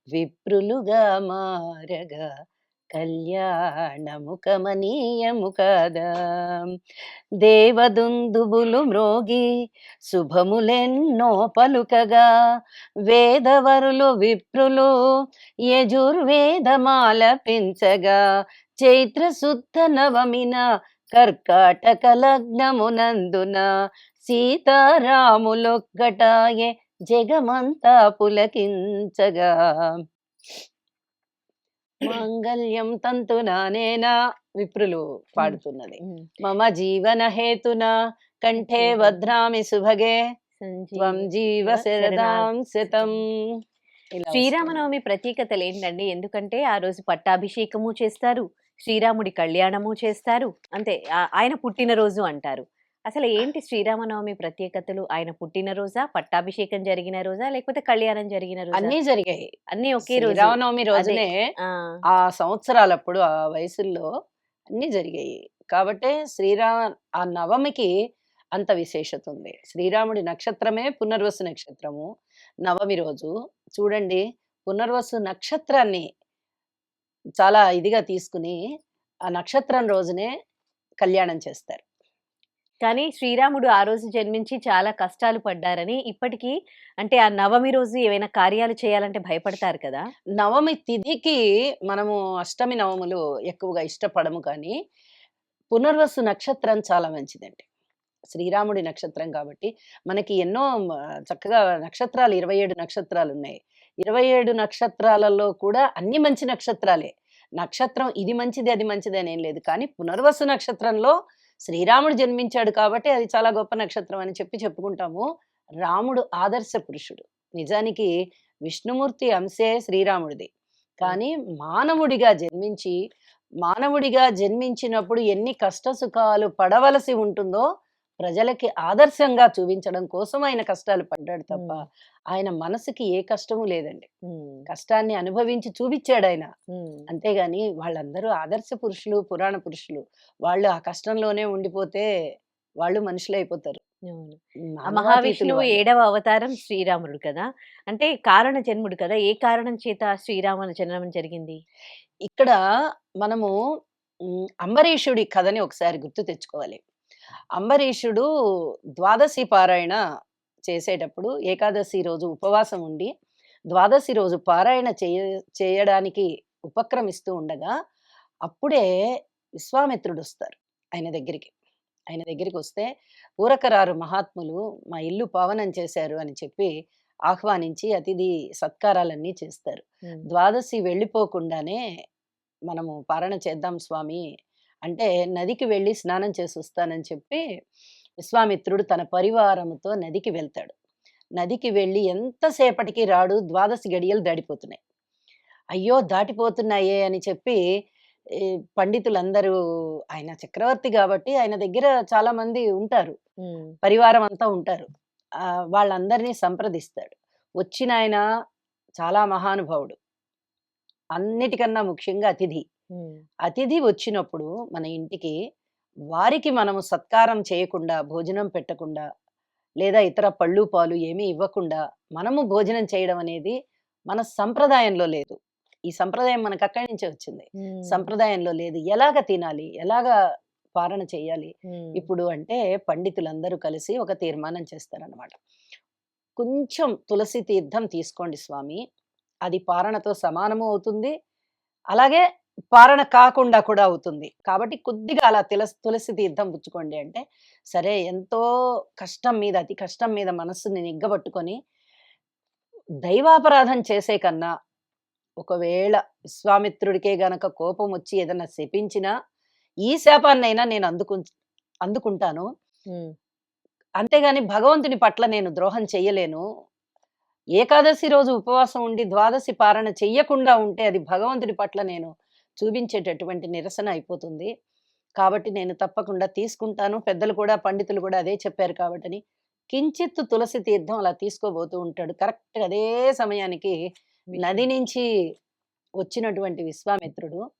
విప్రులుగా మారగా కళ్యాణము కమనీయము కదా. దేవదుందుబులు మ్రోగి శుభములెన్నో పలుకగా వేదవరులు విప్రులు యజుర్వేదమాలపించగా చైత్ర శుద్ధ నవమిన కర్కాటక లగ్నమునందున సీతారాములొక్కటాయే జగమంతా పులకించగా. మాంగళ్యం తంతునానేనా విప్రులు పాడుతున్నది. ఉమ్. మమ జీవన హేతున కంఠే వధ్నామి సుభగే త్వం జీవ శరదాం శతం. ఇలా వస్తుంది. శ్రీరామనవమి ప్రత్యేకతలు ఏంటండి? ఎందుకంటే ఆ రోజు పట్టాభిషేకము చేస్తారు, శ్రీరాముడి కళ్యాణము చేస్తారు, అంతే ఆయన పుట్టినరోజు అంటారు. అసలు ఏంటి శ్రీరామనవమి ప్రత్యేకతలు? ఆయన పుట్టినరోజా, పట్టాభిషేకం జరిగిన రోజా, లేకపోతే కళ్యాణం జరిగిన రోజా? అన్నీ జరిగాయి. అన్ని ఒకే రోజు. శ్రీరామనవమి అదే. రోజునే ఆ, ఆ సంవత్సరాలప్పుడు ఆ వయసుల్లో అన్ని జరిగాయి. కాబట్టే ఆ నవమికి అంత విశేషత ఉంది. శ్రీరాముడి నక్షత్రమే పునర్వసు నక్షత్రము. నవమి రోజు చూడండి, పునర్వసు నక్షత్రాన్ని చాలా ఇదిగా తీసుకుని ఆ నక్షత్రం రోజునే కళ్యాణం చేస్తారు. కానీ శ్రీరాముడు ఆ రోజు జన్మించి చాలా కష్టాలు పడ్డారని ఇప్పటికీ, అంటే ఆ నవమి రోజు ఏవైనా కార్యాలు చేయాలంటే భయపడతారు కదా. నవమి తిథికి మనము అష్టమి నవములు ఎక్కువగా ఇష్టపడము, కానీ పునర్వసు నక్షత్రం చాలా మంచిదండి. శ్రీరాముడి నక్షత్రం కాబట్టి మనకి ఎన్నో చక్కగా నక్షత్రాలు 27 నక్షత్రాలు ఉన్నాయి. 27 నక్షత్రాలలో కూడా అన్ని మంచి నక్షత్రాలే. నక్షత్రం ఇది మంచిది అది మంచిది అని ఏం లేదు, కానీ పునర్వసు నక్షత్రంలో శ్రీరాముడు జన్మించాడు కాబట్టి అది చాలా గొప్ప నక్షత్రం అని చెప్పుకుంటాము. రాముడు ఆదర్శ పురుషుడు. నిజానికి విష్ణుమూర్తి అంశే శ్రీరాముడిది. కానీ మానవుడిగా జన్మించినప్పుడు ఎన్ని కష్ట సుఖాలు పడవలసి ఉంటుందో ప్రజలకి ఆదర్శంగా చూపించడం కోసం ఆయన కష్టాలు పడ్డాడు తప్ప ఉమ్, ఆయన మనసుకి ఏ కష్టము లేదండి. ఉమ్, కష్టాన్ని అనుభవించి చూపించాడు ఆయన. ఉమ్. అంతేగాని వాళ్ళందరూ ఆదర్శ పురుషులు, పురాణ పురుషులు. వాళ్ళు ఆ కష్టంలోనే ఉండిపోతే వాళ్ళు మనుషులైపోతారు. అవును. ఆ మానవాతీతులు మహావిష్ణువు వాళ్ళు. 7వ అవతారం శ్రీరాముడు కదా. అంటే కారణ జన్ముడు కదా. ఏ కారణం చేత శ్రీరాముని జననం జరిగింది? ఇక్కడ మనము అంబరీషుడి కథని ఒకసారి గుర్తు తెచ్చుకోవాలి. అంబరీషుడు ద్వాదశి పారాయణ చేసేటప్పుడు ఏకాదశి రోజు ఉపవాసం ఉండి ద్వాదశి రోజు పారాయణ చేయడానికి ఉపక్రమిస్తూ ఉండగా అప్పుడే విశ్వామిత్రుడు వస్తారు ఆయన దగ్గరికి వస్తే ఊరకరారు మహాత్ములు మా ఇల్లు పావనం చేశారు అని చెప్పి ఆహ్వానించి అతిథి సత్కారాలన్నీ చేస్తారు. ఉమ్, ద్వాదశి వెళ్ళిపోకుండానే మనము పారణ చేద్దాం స్వామి అంటే నదికి వెళ్ళి స్నానం చేసి వస్తానని చెప్పి విశ్వామిత్రుడు తన పరివారముతో నదికి వెళ్తాడు. నదికి వెళ్ళి ఎంతసేపటికి రాడు. ద్వాదశి గడియలు దాడిపోతున్నాయి. అయ్యో దాటిపోతున్నాయే అని చెప్పి ఈ పండితులందరూ, ఆయన చక్రవర్తి కాబట్టి ఆయన దగ్గర చాలా మంది ఉంటారు, హ్మ్. పరివారం అంతా ఉంటారు. వాళ్ళందరినీ సంప్రదిస్తాడు. వచ్చిన ఆయన చాలా మహానుభావుడు. అన్నిటికన్నా ముఖ్యంగా అతిథి. హ్మ్. అతిథి వచ్చినప్పుడు మన ఇంటికి, వారికి మనము సత్కారం చేయకుండా, భోజనం పెట్టకుండా, లేదా ఇతర పళ్ళు, పాలు ఏమీ ఇవ్వకుండా మనము భోజనం చేయడం అనేది మన సంప్రదాయంలో లేదు. ఈ సంప్రదాయం మనకక్కడి నుంచే వచ్చింది. హ్మ్. సంప్రదాయంలో లేదు. ఎలాగ తినాలి? ఎలాగా పాలన చేయాలి? హ్మ్. ఇప్పుడు అంటే పండితులందరూ కలిసి ఒక తీర్మానం చేస్తారనమాట. కొంచెం తులసి తీర్థం తీసుకోండి స్వామి. అది పారణతో సమానము అవుతుంది. అలాగే పారణ కాకుండా కూడా అవుతుంది. కాబట్టి కొద్దిగా అలా తులసి తీర్థం పుచ్చుకోండి అంటే, సరే ఎంతో కష్టం మీద, అతి కష్టం మీద మనస్సుని నిగ్గబట్టుకొని, దైవాపరాధం చేసే కన్నా, ఒకవేళ విశ్వామిత్రుడికే గనక కోపమొచ్చి ఏదన్నా శపించినా, ఈ శాపాన్నైనా నేను అందుకుంటాను. హ్మ్. అంతేగాని భగవంతుని పట్ల నేను ద్రోహం చెయ్యలేను. ఏకాదశి రోజు ఉపవాసం ఉండి, ద్వాదశి పారణ చెయ్యకుండా ఉంటే అది భగవంతుడి పట్ల నేను చూపించేటటువంటి నిరసన అయిపోతుంది. కాబట్టి నేను తప్పకుండా తీసుకుంటాను. పెద్దలు కూడా, పండితులు కూడా అదే చెప్పారు కాబట్టని, కించిత్తు తులసి తీర్థం అలా తీసుకోబోతూ ఉంటాడు. కరెక్ట్‌గా అదే సమయానికి నది విశ్వం. నుంచి వచ్చినటువంటి విశ్వామిత్రుడు,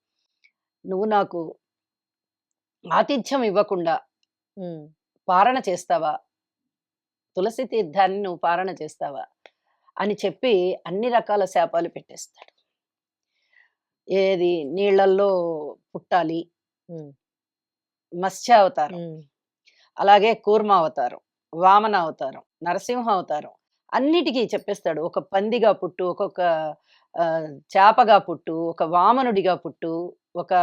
"నువ్వు నాకు ఆతిథ్యం ఇవ్వకుండా హ్మ్. పారణ చేస్తావా? తులసి తీర్థాన్ని నువ్వు పారణ చేస్తావా?" అని చెప్పి అన్ని రకాల శాపాలు పెట్టేస్తాడు. ఏది నీళ్ళల్లో పుట్టాలి, హ్మ్. మత్స్యావతారం, హ్మ్. అలాగే కూర్మావతారం, వామనావతారం, నరసింహ అవతారం అన్నిటికి చెప్పేస్తాడు. ఒక పందిగా పుట్టు, ఒక్కొక్క చేపగా పుట్టు, ఒక వామనుడిగా పుట్టు, ఒక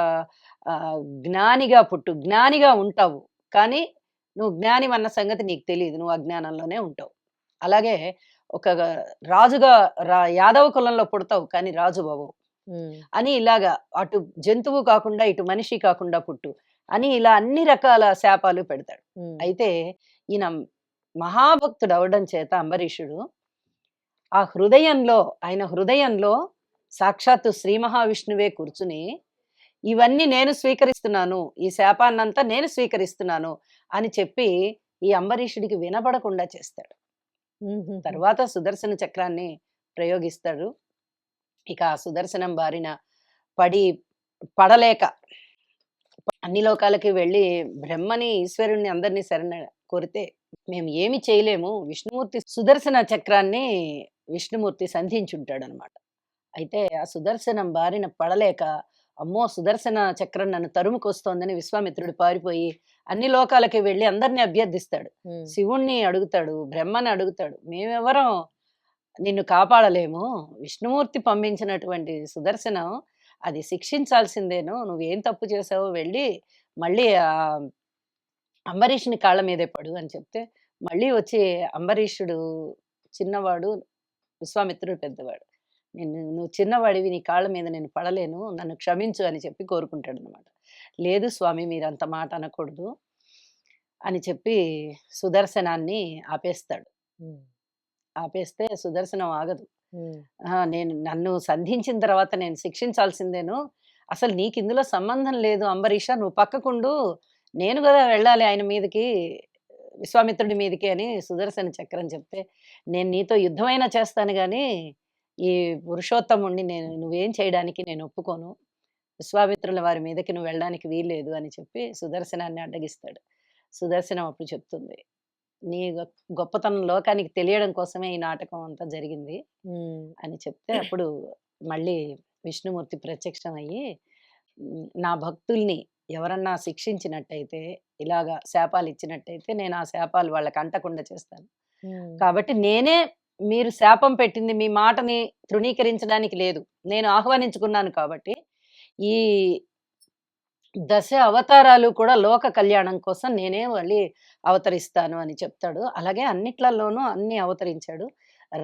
జ్ఞానిగా పుట్టు. జ్ఞానిగా ఉంటావు. కానీ నువ్వు జ్ఞానివన్న సంగతి నీకు తెలీదు. నువ్వు అజ్ఞానంలోనే ఉంటావు. అలాగే ఒక రాజుగా యాదవ కులంలో పుడతావు కానీ రాజువవ్వవు. హ్మ్. అని ఇలాగా అటు జంతువు కాకుండా, ఇటు మనిషి కాకుండా పుట్టు అని ఇలా అన్ని రకాల శాపాలు పెడతాడు. హ్మ్. అయితే ఈయన మహాభక్తుడవ్వడం చేత అంబరీషుడు ఆ హృదయంలో, ఆయన హృదయంలో సాక్షాత్తు శ్రీ మహావిష్ణువే కూర్చుని, "ఇవన్నీ నేను స్వీకరిస్తున్నాను. ఈ శాపాన్నంతా నేను స్వీకరిస్తున్నాను" అని చెప్పి ఈ అంబరీషుడికి వినబడకుండా చేస్తాడు. హుహుహు. తరువాత సుదర్శన చక్రాన్ని ప్రయోగిస్తాడు. ఇక ఆ సుదర్శనం బారిన పడి పడలేక అన్ని లోకాలకి వెళ్ళి బ్రహ్మని, ఈశ్వరుడిని అందరిని కోరితే, "మేము ఏమి చేయలేము." విష్ణుమూర్తి సుదర్శన చక్రాన్ని విష్ణుమూర్తి సంధించుంటాడనమాట. అయితే ఆ సుదర్శనం బారిన పడలేక, అమ్మో! సుదర్శన చక్రం నన్ను తరుముకొస్తోందని విశ్వామిత్రుడు పారిపోయి అన్ని లోకాలకి వెళ్ళి అందరిని అభ్యర్థిస్తాడు. హ్మ్. శివుణ్ణి అడుగుతాడు, బ్రహ్మని అడుగుతాడు. "మేమెవ్వరం నిన్ను కాపాడలేము. విష్ణుమూర్తి పంపించినటువంటి సుదర్శనం అది శిక్షించాల్సిందేను. నువ్వేం తప్పు చేశావో వెళ్ళి మళ్ళీ అంబరీషుని కాళ్ళ మీదే పడు" అని చెప్తే, మళ్ళీ వచ్చి అంబరీషుడు చిన్నవాడు, విశ్వామిత్రుడు పెద్దవాడు. "నువ్వు చిన్నవాడివి, నీ కాళ్ళ మీద నేను పడలేను. నన్ను క్షమించు" అని చెప్పి కోరుకుంటాడనమాట. "లేదు స్వామి, మీరంత మాట అనకూడదు" అని చెప్పి సుదర్శనాన్ని ఆపేస్తాడు. హ్మ్. ఆపేస్తే సుదర్శనం ఆగదు. హ్మ్. నన్ను సంధించిన తర్వాత నేను శిక్షించాల్సిందేను. అసలు నీకిందులో సంబంధం లేదు అంబరీష. నువ్వు పక్కకుండు. నేను గదా వెళ్ళాలి ఆయన మీదకి, విశ్వామిత్రుడి మీదకి అని సుదర్శన చక్రం చెప్తే, నేను నీతో యుద్ధమైనా చేస్తాను గానీ, ఈ పురుషోత్తముడిని నువ్వేం చేయడానికి నేను ఒప్పుకోను. విశ్వామిత్రుల వారి మీదకి నువ్వు వెళ్ళడానికి వీల్లేదు అని చెప్పి సుదర్శనాన్ని అడ్డగిస్తాడు. సుదర్శనం అప్పుడు చెప్తుంది, నీ గొప్పతనం లోకానికి తెలియడం కోసమే ఈ నాటకం అంతా జరిగింది హ్మ్. అని చెప్తే, అప్పుడు మళ్ళీ విష్ణుమూర్తి ప్రత్యక్షమయ్యి, నా భక్తుల్ని ఎవరన్నా శిక్షించినట్టయితే, ఇలాగా శాపాలిచ్చినట్టయితే, నేను ఆ శాపాలు వాళ్ళకి అంటకుండా చేస్తాను. హ్మ్. కాబట్టి నేనే, మీరు శాపం పెట్టింది మీ మాటని తృణీకరించడానికి లేదు. నేను ఆహ్వానించుకున్నాను కాబట్టి, ఈ దశ అవతారాలు కూడా లోక కళ్యాణం కోసం నేనే మళ్ళీ అవతరిస్తాను అని చెప్తాడు. అలాగే అన్నిట్లలోనూ అన్నీ అవతరించాడు.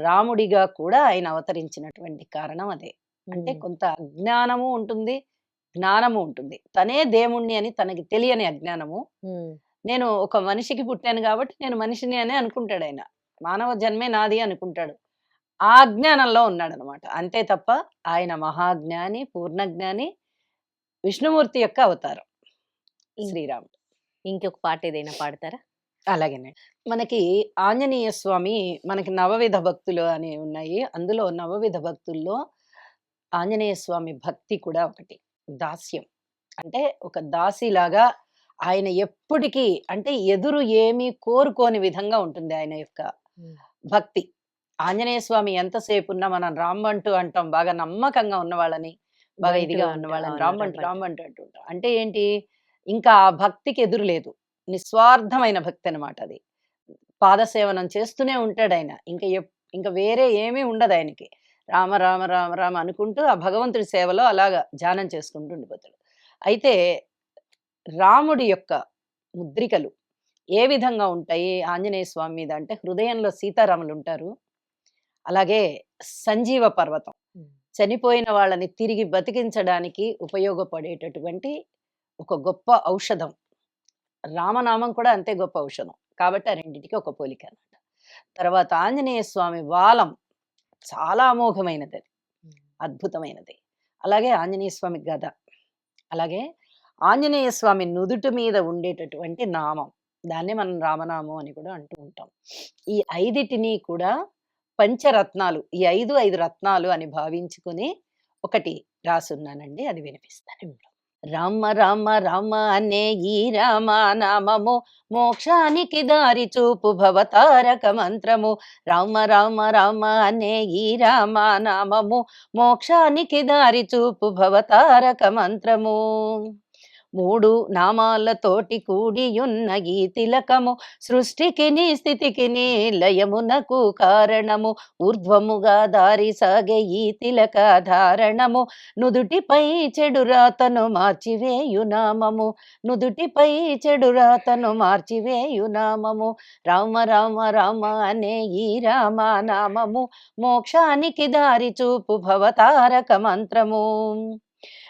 రాముడిగా కూడా ఆయన అవతరించినటువంటి కారణం అదే. అంటే హ్మ్. కొంత అజ్ఞానము ఉంటుంది, జ్ఞానము ఉంటుంది. తనే దేవుణ్ణి అని తనకి తెలియని అజ్ఞానము. హ్మ్. నేను ఒక మనిషికి పుట్టాను గాబట్టి నేను మనిషిని అనే అనుకుంటాడాయన. మానవ జన్మే నాది అనుకుంటాడు. ఆ అజ్ఞానంలో ఉన్నాడనమాట. అంతే తప్ప ఆయన మహాజ్ఞాని, పూర్ణజ్ఞాని, విష్ణుమూర్తి యొక్క అవతారం ఇం శ్రీరాముడు. ఇంకొక పాట ఏదైనా పాడతారా? అలాగేనండి. మనకి ఆంజనేయ స్వామి మనకి నవవిధ భక్తులు అని ఉన్నాయి. అందులో నవవిధ భక్తుల్లో ఆంజనేయ స్వామి భక్తి కూడా ఒకటి. దాస్యం. అంటే ఒక దాసిలాగా ఆయన ఎప్పటికీ అంటే ఎదురు ఏమీ కోరుకోని విధంగా ఉంటుంది ఆయన యొక్క హ్మ్. భక్తి. ఆంజనేయ స్వామి ఎంతసేపున్నా మనం రామ్మంటూ అంటాం. బాగా నమ్మకంగా ఉన్నవాళ్ళని, బాగా బంటు ఇదిగా అంటారు. ఉన్నవాళ్ళని అవును. రామ్మంటూ, రమ్మంటారు. రామ్మంటూ అంటుంటాం. అంటే ఏంటి? ఇంకా ఆ భక్తికి ఎదురు లేదు. నిస్వార్థమైన భక్తి అనమాట అది. పాదసేవనం చేస్తూనే ఉంటాడాయన. ఇంక వేరే ఏమీ ఉండదాయనకి. రామ, రామ, రామ, రామ అనుకుంటూ ఆ భగవంతుడి సేవలో అలాగా ధ్యానం చేసుకుంటూ ఉండిపోతాడు. అయితే రాముడి యొక్క ముద్రికలు ఏ విధంగా ఉంటాయి ఆంజనేయ స్వామి మీద అంటే హృదయంలో సీతారాములుంటారు. అలాగే సంజీవ పర్వతం. హ్మ్. చనిపోయిన వాళ్ళని తిరిగి బతికించడానికి ఉపయోగపడేటటువంటి ఒక గొప్ప ఔషధం. రామనామం కూడా అంతే గొప్ప ఔషధం. కాబట్టి ఆ రెండిటికి ఒక పోలిక అన్నమాట. తర్వాత ఆంజనేయ స్వామి వాలం చాలా అమోఘమైనదది. హ్మ్. అద్భుతమైనది. అలాగే ఆంజనేయ స్వామి గద. అలాగే ఆంజనేయ స్వామి నుదుటి మీద ఉండేటటువంటి నామం. దాన్నే మనం రామనామం అని కూడా అంటూ ఉంటాం. ఈ ఐదిటిని కూడా పంచరత్నాలు. ఈ 5 రత్నాలు అని భావించుకొని ఒకటి రాసున్నానండి. అది వినిపిస్తాను ఇప్పుడు. రామ రామ రామ అనే ఈ రామనామము మోక్షానికి దారి చూపు భవతారక మంత్రము. రామ రామ రామ అనే ఈ రామనామము మోక్షానికి దారి చూపు భవతారక మంత్రము. 3 నామాలతోటి కూడియున్న ఈ తిలకము సృష్టికి నీ స్థితికి నీ లయమునకు కారణము. ఊర్ధ్వముగా దారి సాగే ఈ తిలక ధారణము నుదుటిపై చెడు రాతను మార్చివేయు నామము. నుదుటిపై చెడు రాతను మార్చివేయు నామము. రామ రామ రామ అనే ఈ రామనామము మోక్షానికి దారి చూపు భవతారక మంత్రము.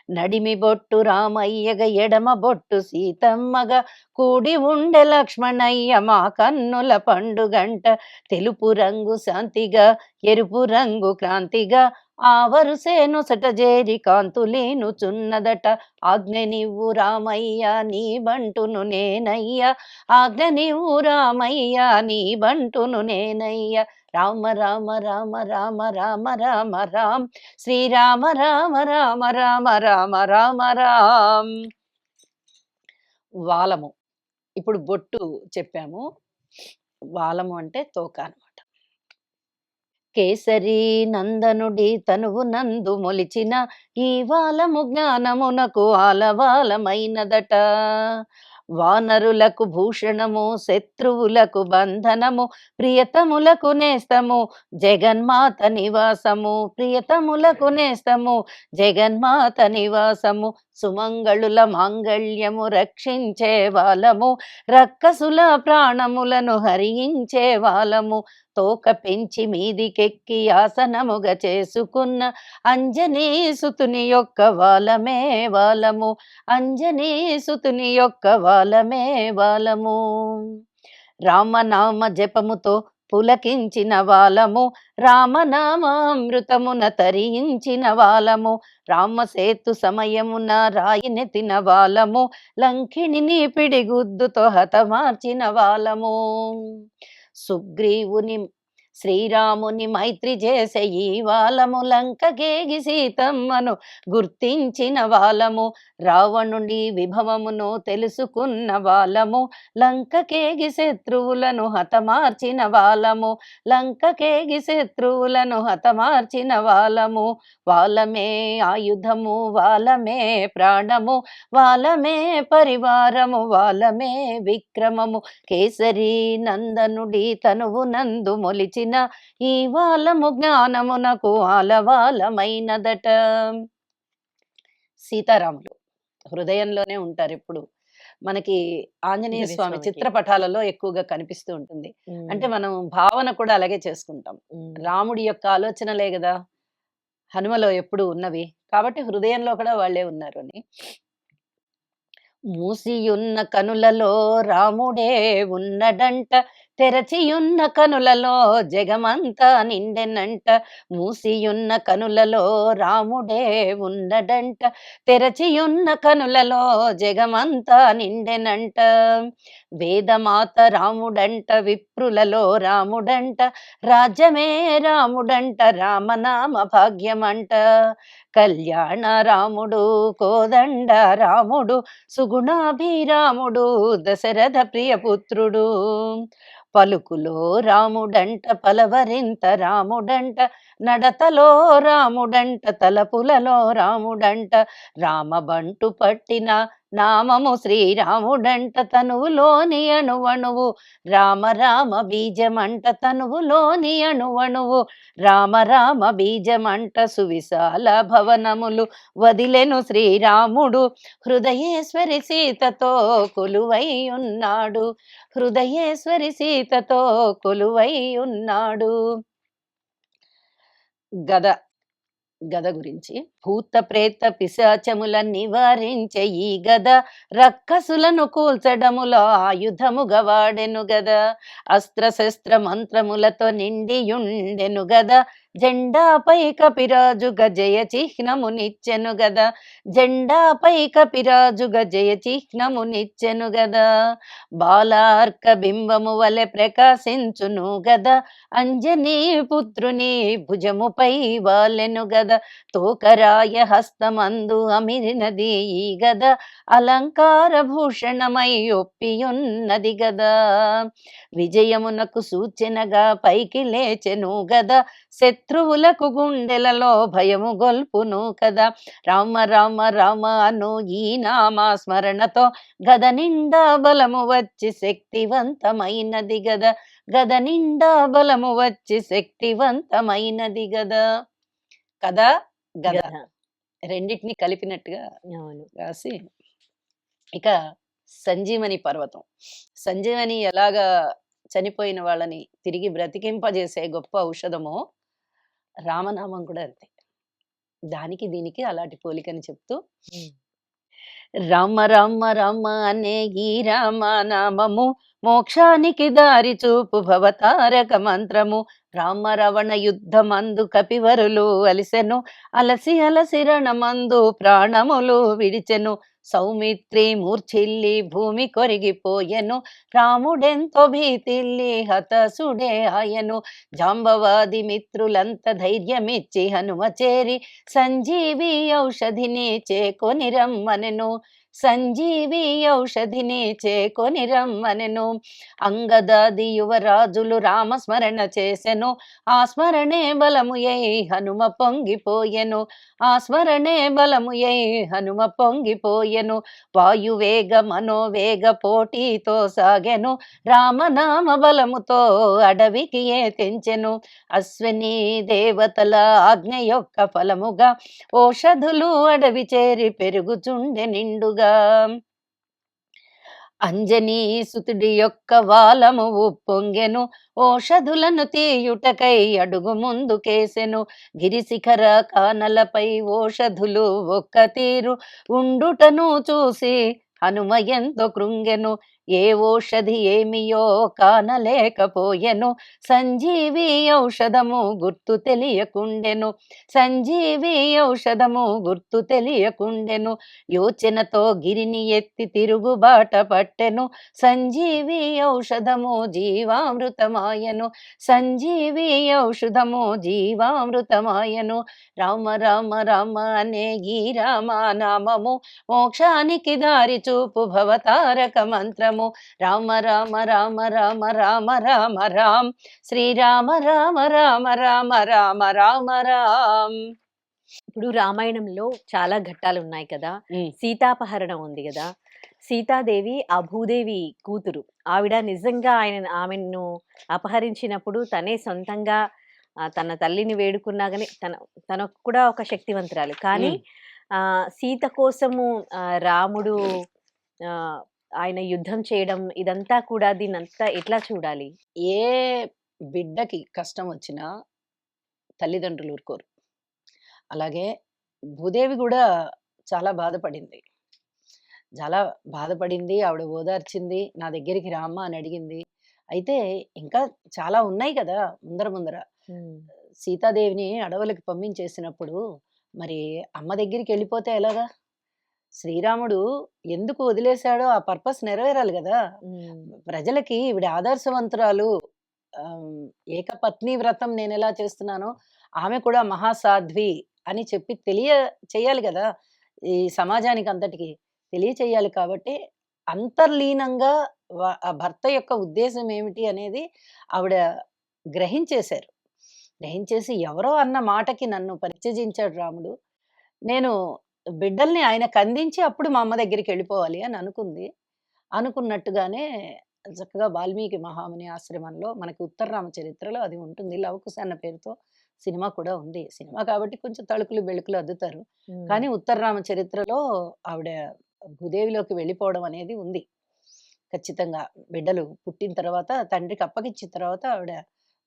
నడిమి బొట్టు రామయ్యగ ఎడమ బొట్టు సీతమ్మగ కూడి ఉండే లక్ష్మణయ్య మా కన్నుల పండుగంట. తెలుపు రంగు శాంతిగా ఎరుపు రంగు క్రాంతిగా ఆవరుసే నొసట జేరి కాంతులేనుచున్నదట. ఆజ్ఞ నీవు రామయ్య నీ బంటును నేనయ్య. ఆజ్ఞ నీవు రామయ్య నీ బంటును నేనయ్య. రామ రామ రామ రామ రామ రామ రామ శ్రీరామ రామ రామ రామ రామ రామ రామ్. వాలము. ఇప్పుడు బొట్టు చెప్పాము. వాలము అంటే తోక అన్నమాట. కేసరి నందనుడి తనువు నందు మొలిచిన ఈ వాలము జ్ఞానమునకు ఆలవాలమైనదట. వానరులకు భూషణము శత్రువులకు బంధనము ప్రియతములకు నేస్తము జగన్మాత నివాసము. ప్రియతములకు నేస్తము జగన్మాత నివాసము. సుమంగళుల మాంగళ్యము రక్షించే వాళ్ళము రక్కసుల ప్రాణములను హరించే వాళ్ళము. తోక పెంచి మీదికెక్కి ఆసనముగా చేసుకున్న అంజనీసుతుని యొక్క వాలమే వాలము. అంజనీసుతుని యొక్క వాలమే వాలము. రామనామ జపముతో పులకించిన వాలము రామనామామృతమున తరించిన వాలము. రామసేతు సమయమున రాయినెత్తిన వాలము లంకిణిని పిడిగుద్దుతో హతమార్చిన వాలము. సుగ్రీవుని శ్రీరాముని మైత్రి చేసే ఈ వాలము లంకకేగి సీతమ్మను గుర్తించిన వాలము. రావణుని విభవమును తెలుసుకున్న వాలము లంకకేగి శత్రువులను హతమార్చిన వాలము. లంకకేగి శత్రువులను హతమార్చిన వాలము. వాలమే ఆయుధము వాలమే ప్రాణము వాలమే పరివారము వాలమే విక్రమము. కేసరి నందనుడి తనువు నందు మొలిచిన ఈ వాలము జ్ఞానమునకు ఆలవాలమైనదట. సీతారాములు హృదయంలోనే ఉంటారు ఎప్పుడు. మనకి ఆంజనేయ ఆంజనేయ స్వామి స్వామికి. చిత్రపటాలలో ఎక్కువగా కనిపిస్తూ ఉంటుంది. అంటే హ్మ్. మనం భావన కూడా అలాగే చేసుకుంటాం. హ్మ్. రాముడి యొక్క ఆలోచనలే గదా హనుమలో ఎప్పుడు ఉన్నవి. కాబట్టి హృదయంలో కూడా వాళ్ళే ఉన్నారు అని. మూసియున్న కనులలో రాముడే ఉన్నడంట తెరచియున్న కనులలో జగమంతా నిండెనంట, మూసియున్న కనులలో రాముడే ఉన్నడంట. తెరచియున్న కనులలో జగమంతా నిండెనంట, వేదమాత రాముడంట, విప్రులలో రాముడంట, రాజ్యమే రాముడంట, రామనామ భాగ్యమంట. కళ్యాణ రాముడు, కోదండ రాముడు, సుగుణాభిరాముడు, దశరథ ప్రియపుత్రుడు. పలుకులో రాముడంట, పలవరింత రాముడంట, నడతలో రాముడంట, తలపులలో రాముడంట, రామబంటు పట్టిన నామము శ్రీరాముడంట, తనువులోని అణువణువు రామ రామ బీజమంట, తనువులోని అణువణువు రామ రామ బీజమంట. సువిశాల భవనములు వదిలెను శ్రీరాముడు, హృదయేశ్వరి సీతతో కొలువై ఉన్నాడు, హృదయేశ్వరి సీతతో కొలువై ఉన్నాడు. గద గద గురించి, భూత ప్రేత పిశాచముల నివారించే ఈ గద, రక్కసులను కూల్చడములో ఆయుధముగా వాడెను గద, అస్త్ర శస్త్ర మంత్రములతో నిండియుండెను గద, జెండాపై కపిరాజుగా జయ చిహ్నమునిచ్చెను గద, జెండాపై కపిరాజుగా జయ చిహ్నమునిచ్చెను గద, బాలార్క బింబము వలె ప్రకాశించును గద, అంజనీ పుత్రుని భుజముపై వాలెను గద, తోకరాయ హస్తమందు అమిరినది ఈ గద, అలంకార భూషణమై ఒప్పియున్నది గద, విజయమునకు సూచనగా పైకి లేచెను గద, శత్రువులకు గుండెలలో భయము గొల్పును కదా. రామ రామ రామ అను ఈ నామ స్మరణతో గద నిండా బలము వచ్చి శక్తివంతమైనది గద, గద నిండా బలము వచ్చి శక్తివంతమైనది గద. కదా గద గద. రెండింటిని కలిపినట్టుగా అవును. రాసి, ఇక సంజీవని పర్వతం. సంజీవని ఎలాగా చనిపోయిన వాళ్ళని తిరిగి బ్రతికింపజేసే గొప్ప ఔషధమో, రామనామం కూడా అంతే. దానికి దీనికి అలాంటి పోలికని చెప్తూ, ఉమ్. రామ రామ రామ అనే ఈ రామనామము మోక్షానికి దారి చూపు భవతారక మంత్రము. రామ రవణ యుద్ధమందు కపివరులు అలిసెను, అలసి అలసి రణమందు ప్రాణములు విడిచెను, సౌమిత్రి మూర్ఛిల్లి భూమి కొరిగిపోయెను, రాముడెంతో భీతిల్లి హతసుడే ఆయను. జాంబవాది మిత్రులంత ధైర్యమిచ్చి హనుమ చేరి, సంజీవి ఔషధిని చేకొని రమ్మనెను, సంజీవి ఔషధిని చేకొని రమ్మనెను. అంగదాది యువరాజులు రామస్మరణ చేసెను, ఆ స్మరణే బలము అయి హనుమ పొంగిపోయెను, ఆ స్మరణే బలము అయి హనుమ పొంగిపోయెను. వాయువేగ మనోవేగ పోటీతో సాగెను, రామనామ బలముతో అడవికి తెంచెను. అశ్విని దేవతల ఆజ్ఞ యొక్క ఫలముగా ఓషధులు అడవి చేరి పెరుగుచుండె నిండుగా. అంజనీ సుతుడి యొక్క వాలము ఉప్పొంగెను, ఓషధులను తీయుటకై అడుగు ముందుకేసెను. గిరిశిఖర కానలపై ఓషధులు ఒక్క తీరు ఉండుటను చూసి హనుమ ఎంతో కృంగెను, ఏ ఓషధి ఏమియో కానలేకపోయెను, సంజీవి ఔషధము గుర్తు తెలియకుండెను, సంజీవి ఔషధము గుర్తు తెలియకుండెను. యోచనతో గిరిని ఎత్తి తిరుగుబాట పట్టెను, సంజీవి ఔషధము జీవామృతమాయను, సంజీవి ఔషధము జీవామృతమాయను. రామ రామ రామ అనే ఈ రామనామము మోక్షానికి దారి చూపు భవతారక మంత్రము. రామ రామ రామ రామ రామ రామ రామ, శ్రీరామ రామ రామ రామ రామ రామ రామ. ఇప్పుడు రామాయణంలో చాలా ఘట్టాలు ఉన్నాయి కదా. సీతాపహరణం ఉంది కదా. సీతాదేవి ఆ భూదేవి కూతురు. ఆవిడ నిజంగా ఆమెను అపహరించినప్పుడు తనే సొంతంగా తన తల్లిని వేడుకున్నా గానీ తనకు కూడా ఒక శక్తివంతురాలు. కానీ సీత కోసము రాముడు ఆయన యుద్ధం చేయడం ఇదంతా కూడా దీన్నంతా ఎట్లా చూడాలి? ఏ బిడ్డకి కష్టం వచ్చినా తల్లిదండ్రులు ఊరుకోరు. అలాగే భూదేవి కూడా చాలా బాధపడింది. చాలా బాధపడింది. ఆవిడ ఓదార్చింది. నా దగ్గరికి రామ్మా అని అడిగింది. అయితే ఇంకా చాలా ఉన్నాయి కదా ముందర ముందర. ఉమ్, సీతాదేవిని అడవులకి పంపించేసినప్పుడు మరి అమ్మ దగ్గరికి వెళ్ళిపోతే ఎలాగా? శ్రీరాముడు ఎందుకు వదిలేశాడో ఆ పర్పస్ నెరవేరాలి గదా! ఉమ్, ప్రజలకి ఈవిడ ఆదర్శవంతురాలు. ఆహ్, ఏకపత్ని వ్రతం నేనెలా చేస్తున్నానో, ఆమె కూడా మహాసాధ్వి అని చెప్పి చెయ్యాలి గదా! ఈ సమాజానికంతటికి. తెలియచెయ్యాలి కాబట్టి, అంతర్లీనంగా ఆ భర్త యొక్క ఉద్దేశ్యం ఏమిటి అనేది ఆవిడ గ్రహించేశారు. గ్రహించేసి ఎవరో అన్న మాటకి నన్ను పరిత్యజించాడు రాముడు. నేను బిడ్డల్ని ఆయనకందించి అప్పుడు మా అమ్మ దగ్గరికెళ్ళిపోవాలి అని అనుకుంది. అనుకున్నట్టుగానే చక్కగా వాల్మీకి మహాముని ఆశ్రమంలో మనకి ఉత్తర రామచరిత్రలో అది ఉంటుంది. 'లవకుశ' అన్న పేరుతో సినిమా కూడా ఉంది. సినిమా కాబట్టి కొంచెం తళుకులు, బెళుకులు అద్దుతారు. ఉమ్, కానీ ఉత్తర రామచరిత్రలో ఆవిడ భూదేవిలోకి వెళ్ళిపోవడం అనేది ఉంది. ఖచ్చితంగా బిడ్డలు పుట్టిన తర్వాత తండ్రికి అప్పగించిన తర్వాత ఆవిడ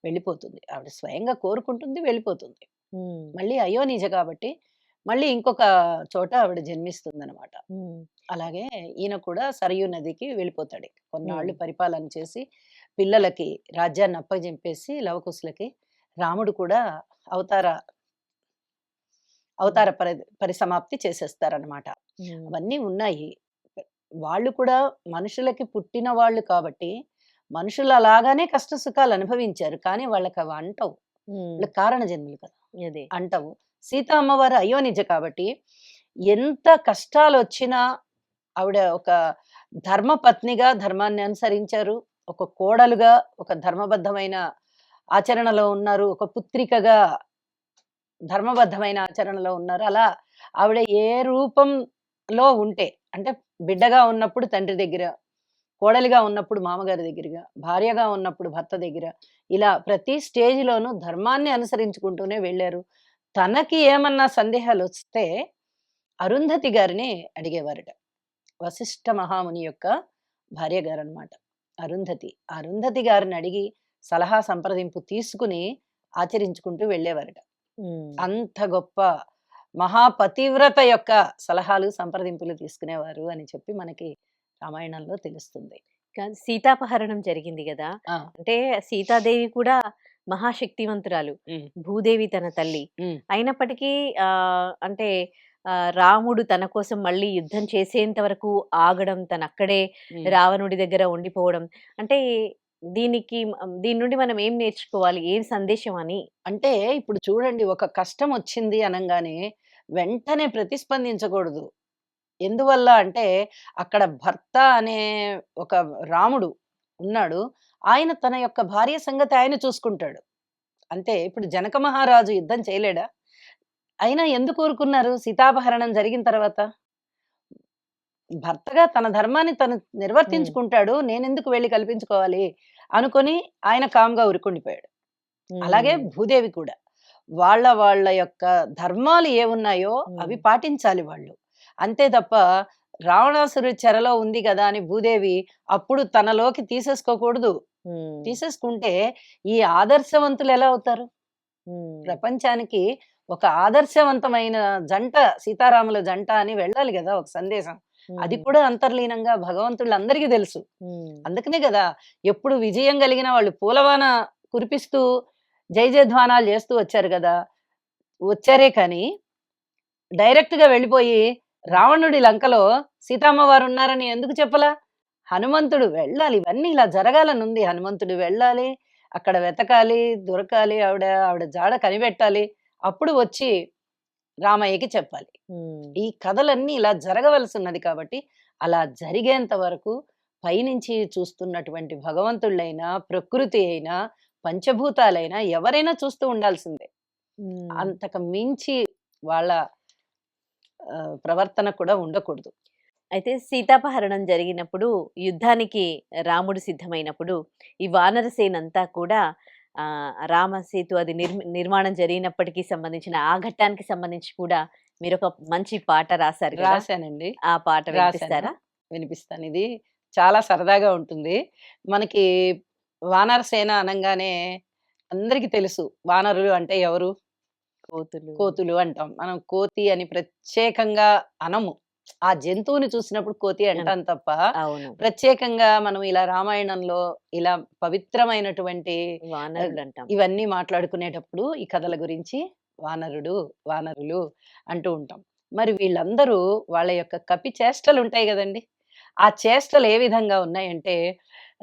వెళ్ళిపోతుంది. ఆవిడ స్వయంగా కోరుకుంటుంది, వెళ్ళిపోతుంది. ఉమ్, మళ్ళీ అయోనిజ కాబట్టి మళ్ళీ ఇంకొక చోట ఆవిడ జన్మిస్తుందనమాట. ఉమ్, అలాగే ఈయన కూడా సరయూ నదికి వెళ్ళిపోతాడు. కొన్నాళ్ళు ఉమ్, పరిపాలన చేసి పిల్లలకి రాజ్యాన్ని అప్పజెంపేసి లవకుశులకి రాముడు కూడా అవతార అవతార పరిసమాప్తి చేసేస్తారనమాట. ఉమ్, అవన్నీ ఉన్నాయి. వాళ్ళు కూడా మనుషులకి పుట్టిన వాళ్ళు కాబట్టి మనుషులలాగానే కష్ట సుఖాలు అనుభవించారు. కానీ వాళ్ళకవి అంటవు. ఉమ్, వాళ్ళు కారణ జన్ములు కదా! అదే. అంటవు. సీతా అమ్మవారు అయోనిజ కాబట్టి ఎంత కష్టాలొచ్చినా ఆవిడ ఒక ధర్మపత్నిగా ధర్మాన్ని అనుసరించారు. ఒక కోడలుగా ఒక ధర్మబద్ధమైన ఆచరణలో ఉన్నారు. ఒక పుత్రికగా ధర్మబద్ధమైన ఆచరణలో ఉన్నారు. అలా ఆవిడ ఏ రూపంలో ఉంటే అంటే బిడ్డగా ఉన్నప్పుడు తండ్రి దగ్గర, కోడలిగా ఉన్నప్పుడు మామగారి దగ్గరగా, భార్యగా ఉన్నప్పుడు భర్త దగ్గర, ఇలా ప్రతి స్టేజ్‌లోనూ ధర్మాన్ని అనుసరించుకుంటూనే వెళ్ళారు. తనకి ఏమన్నా సందేహాలొస్తే అరుంధతి గారిని అడిగేవారట. వశిష్ఠ మహాముని యొక్క భార్య గారనమాట అరుంధతి. ఆ అరుంధతి గారిని అడిగి సలహా సంప్రదింపు తీసుకుని ఆచరించుకుంటూ వెళ్ళేవారట. ఉమ్. అంత గొప్ప మహాపతివ్రత యొక్క సలహాలు, సంప్రదింపులు తీసుకునేవారు అని చెప్పి మనకి రామాయణంలో తెలుస్తుంది. కానీ సీతాపహరణం జరిగింది గదా! ఆ! అంటే సీతాదేవి కూడా మహాశక్తివంతురాలు. హ్మ్. భూదేవి తన తల్లి. హ్మ్. అయినప్పటికీ అంటే రాముడు తన కోసం మళ్ళీ యుద్ధం చేసేంత వరకు ఆగడం, తనక్కడే హ్మ్. రావణుడి దగ్గర ఉండిపోవడం. అంటే దీని నుండి మనం ఏం నేర్చుకోవాలి? ఏం సందేశం అని? అంటే ఇప్పుడు చూడండి ఒక కష్టమొచ్చింది అనంగానే వెంటనే ప్రతిస్పందించకూడదు. ఎందువల్ల అంటే అక్కడ భర్త అనే ఒక రాముడు ఉన్నాడు. ఆయన తన యొక్క భార్య సంగతి ఆయన చూసుకుంటాడు. అంతే. ఇప్పుడు జనక మహారాజు యుద్ధం చేయలేడా? అయినా ఎందుకు ఊరుకున్నారు సీతాపహరణం జరిగిన తర్వాత? భర్తగా తన ధర్మాన్ని తను హ్మ్. నిర్వర్తించుకుంటాడు. నేనెందుకు వెళ్లి కల్పించుకోవాలి అనుకోని ఆయన కామ్‌గా ఊరుకుండిపోయాడు. అలాగే హ్మ్. భూదేవి కూడా. వాళ్ళ యొక్క ధర్మాలు ఏవున్నాయో అవి హ్మ్. పాటించాలి వాళ్ళు. అంతే తప్ప రావణాసురుడి చెరలో ఉంది గదా! అని భూదేవి అప్పుడు తనలోకి తీసేసుకోకూడదు. హ్మ్. తీసేసుకుంటే ఈ ఆదర్శవంతులు ఎలా అవుతారు? హ్మ్. ప్రపంచానికి ఒక ఆదర్శవంతమైన జంట సీతారాముల జంట అని వెళ్ళాలి గదా! ఒక సందేశం. అది హ్మ్. కూడా అంతర్లీనంగా భగవంతుళ్ళందరికీ తెలుసు. హ్మ్. అందుకనే గదా! ఎప్పుడు విజయం గలిగిన వాళ్ళు పూలవాన కురిపిస్తూ జయజయధ్వానాలు జేస్తూ వచ్చారు గదా! వచ్చారే కానీ డైరెక్ట్‌గా వెళ్ళిపోయి హ్మ్. రావణుడి లంకలో సీతమ్మ వారున్నారని ఎందుకు చెప్పలా? హనుమంతుడు వెళ్ళాలి. ఇవన్నీ ఇలా జరగాలనుంది. హనుమంతుడు వెళ్ళాలి. అక్కడ వెతకాలి, దొరకాలి. ఆవిడ జాడ కనిపెట్టాలి. అప్పుడు వచ్చి రామయ్యకి చెప్పాలి. హ్మ్. ఈ కథలన్నీ ఇలా జరగవలసున్నది కాబట్టి, అలా జరిగేంత వరకు పైనుంచి చూస్తున్నటువంటి భగవంతుళ్ళైనా, ప్రకృతి అయినా, పంచభూతాలైనా ఎవరైనా చూస్తూ ఉండాల్సిందే. హ్మ్. అంతకు మించి వాళ్ళ ప్రవర్తన కూడా ఉండకూడదు. అయితే సీతాపహరణం జరిగినప్పుడు యుద్ధానికి రాముడు సిద్ధమైనప్పుడు ఈ వానర సేనంతా కూడా రామ సేతు అది నిర్మాణం జరిగినప్పటికి సంబంధించిన ఆ ఘట్టానికి సంబంధించి కూడా మీరొక మంచి పాట రాశారు గదా! రాశానండి. ఆ పాట రాశాను. వినిపిస్తారా? వినిపిస్తాను. ఇది చాలా సరదాగా ఉంటుంది. మనకి వానర సేన అనంగానే అందరికి తెలుసు. వానరులు అంటే ఎవరు? కోతులు. కోతులు అంటాం. మనం కోతి అని ప్రత్యేకంగా అనము. ఆ జంతువుని చూసినప్పుడు కోతి అంటాం తప్ప, అవును. ప్రత్యేకంగా మనం ఇలా రామాయణంలో ఇలా పవిత్రమైనటువంటి వానరులు అంటాం. ఇవన్నీ మాట్లాడుకునేటప్పుడు ఈ కథల గురించి వానరుడు, వానరులు అంటూ ఉంటాం. మరి వీళ్ళందరూ వాళ్ళ యొక్క కపి చేష్టలుంటాయి గదండీ! ఆ చేష్టలు ఏ విధంగా ఉన్నాయంటే,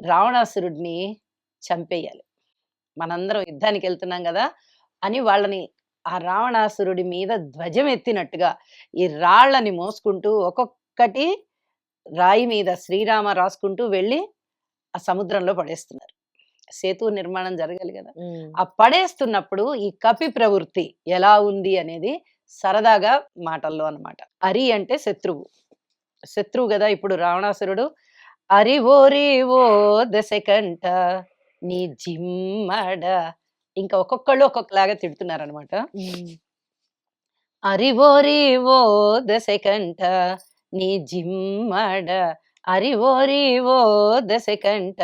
రావణాసురుడిని చంపేయాలి. మనందరం యుద్ధానికెళ్తున్నాం గదా! అని వాళ్ళని ఆ రావణాసురుడి మీద ధ్వజం ఎత్తినట్టుగా ఈ రాళ్ళని మోసుకుంటూ ఒక్కొక్కటి రాయి మీద శ్రీరామ రాసుకుంటూ వెళ్ళి ఆ సముద్రంలో పడేస్తున్నారు. సేతు నిర్మాణం జరగాలి గదా! హ్మ్. ఆ పడేస్తున్నప్పుడు ఈ కపి ప్రవృత్తి ఎలా ఉంది అనేది సరదాగా మాటల్లో అన్నమాట. అరి అంటే శత్రువు. శత్రువు గదా! ఇప్పుడు రావణాసురుడు అరి ఓరి ఓ దశకంఠ నీ జిమ్మడ ఇంకా ఒక్కొక్కళ్ళు ఒక్కొక్కలాగా తిడుతున్నారనమాట. హ్మ్. అరి ఓరి ఓ దశకంఠ నీ జిమ్మడ అరి ఓరి ఓ దశకంఠ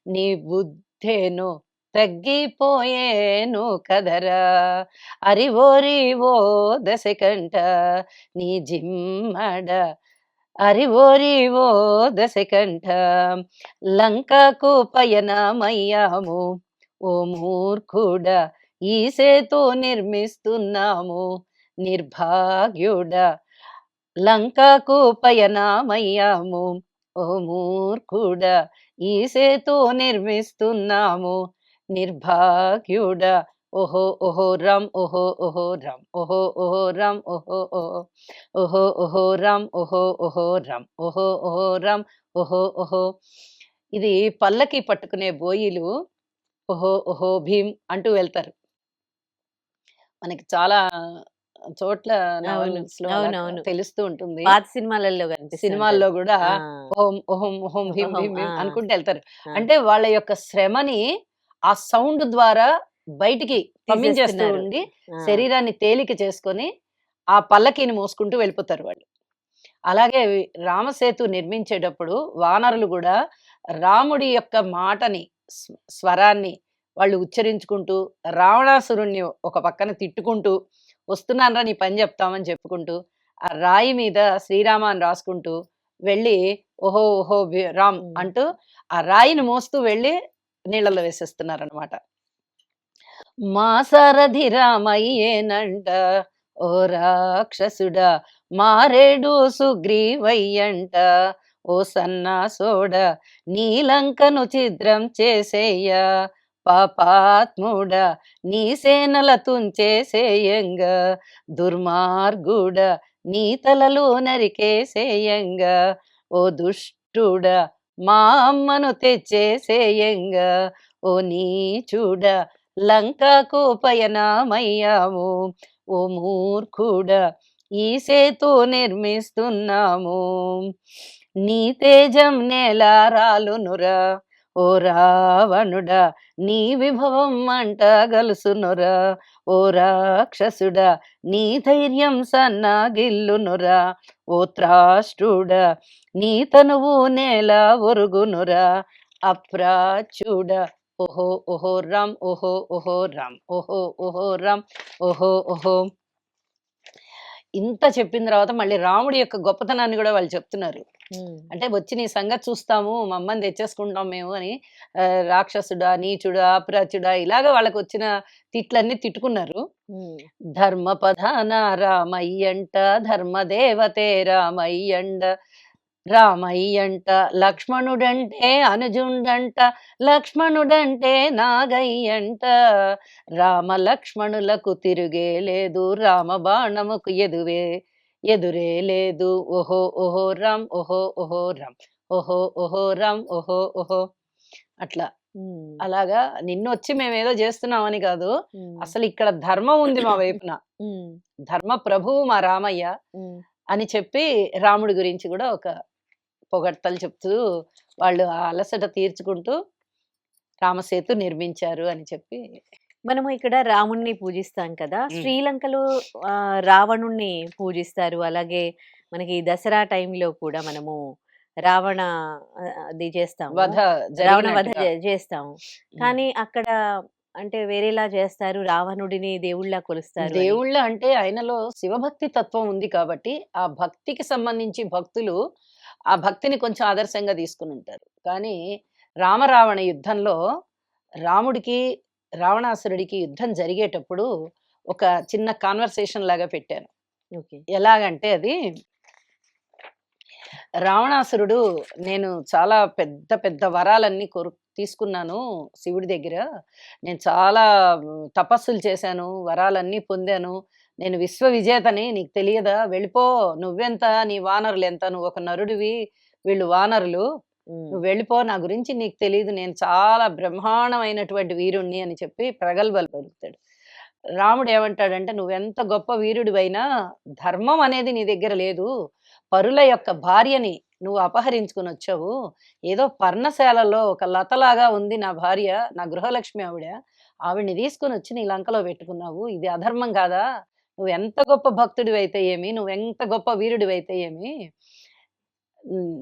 నీ బుద్ధేను తగ్గిపోయేను కదరా అరి ఓరి ఓ దశకంఠ నీ జిమ్మడ అరి ఓరి ఓ దశకంఠ లంకకు పయనమయ్యాము ఓ మూర్ఖుడా ఈ సేతు నిర్మిస్తున్నాము నిర్భాగ్యుడా లంకకు పయనమయ్యాము ఓ మూర్ఖుడా ఈ సేతు నిర్మిస్తున్నాము నిర్భాగ్యుడా ఓహో ఓహో రామ్ ఓహో ఓహో రామ్ ఓహో ఓహో రామ్ ఓహో ఓహో ఓహో ఓహో రామ్ ఓహో ఓహో రామ్ ఓహో ఓహో రామ్ ఓహో ఓహో ఇది పల్లకి పట్టుకునే బోయిలు ఓహో ఓహో భీమ్ అంటూ వెళ్తారు. మనకి చాలా చోట్ల అవును. నవల్స్‌లో అలా అవునవును. తెలుస్తూ ఉంటుంది. పాత సినిమాలలో కనిపిస్తుంటది. సినిమాల్లో గూడా ఆ! ఓం ఓహం ఓహం భీం ఓహో! భీం ఆ! భీం అనుకుంటూ ఎళ్తారు. ఆ! అంటే వాళ్ళ యొక్క శ్రమని ఆ సౌండ్ ద్వారా బయటికి పంపించేస్తూ తీసేస్తున్నారు. ఉండి, ఆ! శరీరాన్ని తేలిక చేసుకొని, ఆ పల్లకీని మోసుకుంటూ వెళ్ళిపోతారు వాళ్ళు. అలాగే రామసేతు నిర్మించేటప్పుడు వానరులు గూడా రాముడి యొక్క మాటని, స్వరాన్ని వాళ్ళు ఉచ్చరించుకుంటూ, రావణాసురుడిని ఒక పక్కన తిట్టుకుంటూ, "వస్తున్నానురా నీ పని జెప్తామని" చెప్పుకుంటూ, ఆ రాయి మీద శ్రీరామ అని రాసుకుంటూ వెళ్ళి, "ఓహో! ఓహో! రామ్" హ్మ్. అంటూ ఆ రాయిని మోస్తూ వెళ్ళి నీళ్ళలో వేసేస్తున్నారనమాట. మా సారథి రామయ్యేనంట ఓ రాక్షసుడా మారేడు సుగ్రీవయ్యంట ఓ సన్నాసోడ నీలంకను ఛిద్రం చేసేయ పాపాత్ముడా నీ సేనల తుంచేసేయంగా దుర్మార్గుడా నీ తలలు నరికేసేయంగా ఓ దుష్టుడా మా అమ్మను తెచ్చేసేయంగా ఓ నీచుడా లంకకు పయనమయ్యాము ఓ మూర్ఖుడా ఈ సేతు నిర్మిస్తున్నాము నీ తేజం నేలారాలునురా ఓ రావణుడా నీ విభవం మంట గలుసునురా ఓ రాక్షసుడా నీ ధైర్యం సన్నగిల్లునురా ఓ త్రాష్ట్రుడా నీ తనువు నేల ఒరుగునురా అప్రాచ్యుడా ఓహో ఓహో రామ్ ఓహో ఓహో రామ్ ఓహో ఓహో రామ్ ఓహో ఓహో ఇంత చెప్పిన తర్వాత మళ్ళీ రాముడి యొక్క గొప్పతనాన్ని కూడా వాళ్ళు చెప్తున్నారు. హ్మ్. అంటే వచ్చి నీ సంగతి చూస్తాము, మా అమ్మని తెచ్చేసుకుంటాం మేము అని రాక్షసుడా, నీచుడా, అప్రాచ్యుడా ఇలాగ వాళ్ళకొచ్చిన తిట్లన్నీ తిట్టుకున్నారు. హ్మ్. ధర్మపధాన రామయ్యంట ధర్మదేవతే రామయ్యండ రామయ్యంట లక్ష్మణుడంటే అనుజుండంట లక్ష్మణుడంటే నాగయ్యంట రామ లక్ష్మణులకు తిరుగే లేదు రామ బాణముకు ఎదురే లేదు ఓహో ఓహో రామ్ ఓహో ఓహో రామ్ ఓహో ఓహో రామ్ ఓహో ఓహో అట్లా హ్మ్. అలాగా నిన్నొచ్చి మేమేదో చేస్తున్నామని కాదు హ్మ్. అసలు ఇక్కడ ధర్మం ఉంది మా వైపున హ్మ్. ధర్మ ప్రభువు మా రామయ్య హ్మ్. అని చెప్పి రాముడి గురించి కూడా ఒక పొగడ్తలు చెప్తూ వాళ్ళు ఆ అలసట తీర్చుకుంటూ రామసేతు నిర్మించారు అని చెప్పి మనము ఇక్కడ రాముడిని పూజిస్తాం కదా! హ్మ్. శ్రీలంకలో రావణుడిని పూజిస్తారు. అలాగే మనకి దసరా టైంలో కూడా మనము రావణ అది చేస్తాము. వధ రావణ వధ జరిగినట్టుగా. చేస్తాము. హ్మ్. కానీ అక్కడ అంటే వేరేలా చేస్తారు. రావణుడిని దేవుళ్ళలా కొలుస్తారు అని. దేవుళ్ళ అంటే ఆయనలో శివభక్తి తత్వం ఉంది కాబట్టి, ఆ భక్తికి సంబంధించి భక్తులు ఆ భక్తిని కొంచెం ఆదర్శంగా తీసుకొని ఉంటారు. కానీ రామరావణ యుద్ధంలో రాముడికి, రావణాసురుడికి యుద్ధం జరిగేటప్పుడు ఒక చిన్న కాన్వర్సేషన్ లాగా పెట్టాను. ఓకే. ఎలాగంటే అది రావణాసురుడు, నేను చాలా పెద్ద పెద్ద వరాలన్నీ తీసుకున్నాను శివుడి దగ్గర. నేను చాలా తపస్సులు చేశాను, వరాలన్నీ పొందాను. నేను విశ్వ విజేతని, నీకు తెలియదా? వెళ్ళిపో, నువ్వెంత, నీ వానరులెంత, నువ్వు ఒక నరుడివి, వీళ్ళు వానరులు, హ్మ్. నువ్వు వెళ్ళిపో, నా గురించి నీకు తెలీదు, నేను చాలా బ్రహ్మాండమైనటువంటి వీరుణ్ణి అని చెప్పి ప్రగల్భాలు పలుకుతాడు. రాముడు ఏమంటాడంటే, నువ్వెంత గొప్ప వీరుడివైనా ధర్మం అనేది నీ దగ్గర లేదు. పరుల యొక్క భార్యని నువ్వు అపహరించుకొని వచ్చావు. ఏదో పర్ణశాలలో ఒక లతలాగా ఉంది నా భార్య, నా గృహలక్ష్మి ఆవిడ. ఆవిడ్ని తీసుకొని వచ్చి నీ లంకలో పెట్టుకున్నావు. ఇది అధర్మం కాదా? నువ్వెంత గొప్ప భక్తుడివైతే ఏమి, నువ్వెంత గొప్ప వీరుడివైతే ఏమి,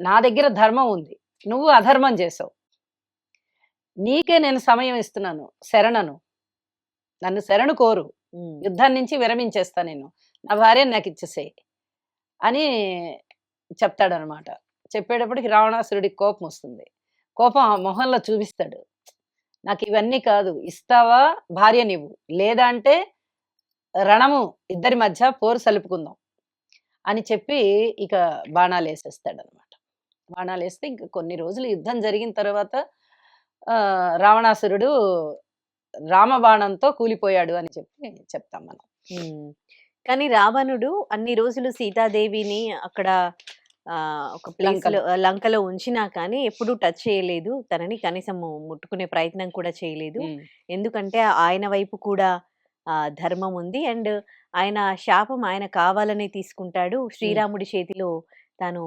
నా దగ్గర ధర్మం ఉంది. నువ్వు అధర్మం చేసావు. నీకే నేను సమయం ఇస్తున్నాను, శరణను. నన్ను శరణు కోరు. హ్మ్. యుద్ధం నుంచి విరమించేస్తా నేను. నా భార్యని నాకిచ్చేసేయి అని చెప్తాడనమాట. చెప్పేటప్పటికి రావణాసురుడికి కోపమొస్తుంది. కోపం ఆ మొహంలో చూపిస్తాడు. నాకివన్నీ కాదు, ఇస్తావా భార్యనివ్వు, లేదా అంటే రణము, ఇద్దరి మధ్య పోరు సలుపుకుందాం అని చెప్పి ఇక బాణాలేసేస్తాడనమాట. బాణాలేస్తే ఇంక కొన్ని రోజులు యుద్ధం జరిగిన తర్వాత రావణాసురుడు రామబాణంతో కూలిపోయాడు అని చెప్పి చెప్తాం మనం. హ్మ్. కానీ రావణుడు అన్ని రోజులు సీతాదేవిని అక్కడ ఒక ప్లేస్‌లో లంకలో ఉంచినా కానీ ఎప్పుడూ టచ్ చేయలేదు. తనని కనీసం ముట్టుకునే ప్రయత్నం కూడా చేయలేదు. హ్మ్. ఎందుకంటే ఆయన వైపు కూడా ధర్మం ఉంది. అండ్ ఆయన శాపం ఆయన కావాలనే తీసుకుంటాడు. శ్రీరాముడి చేతిలో తాను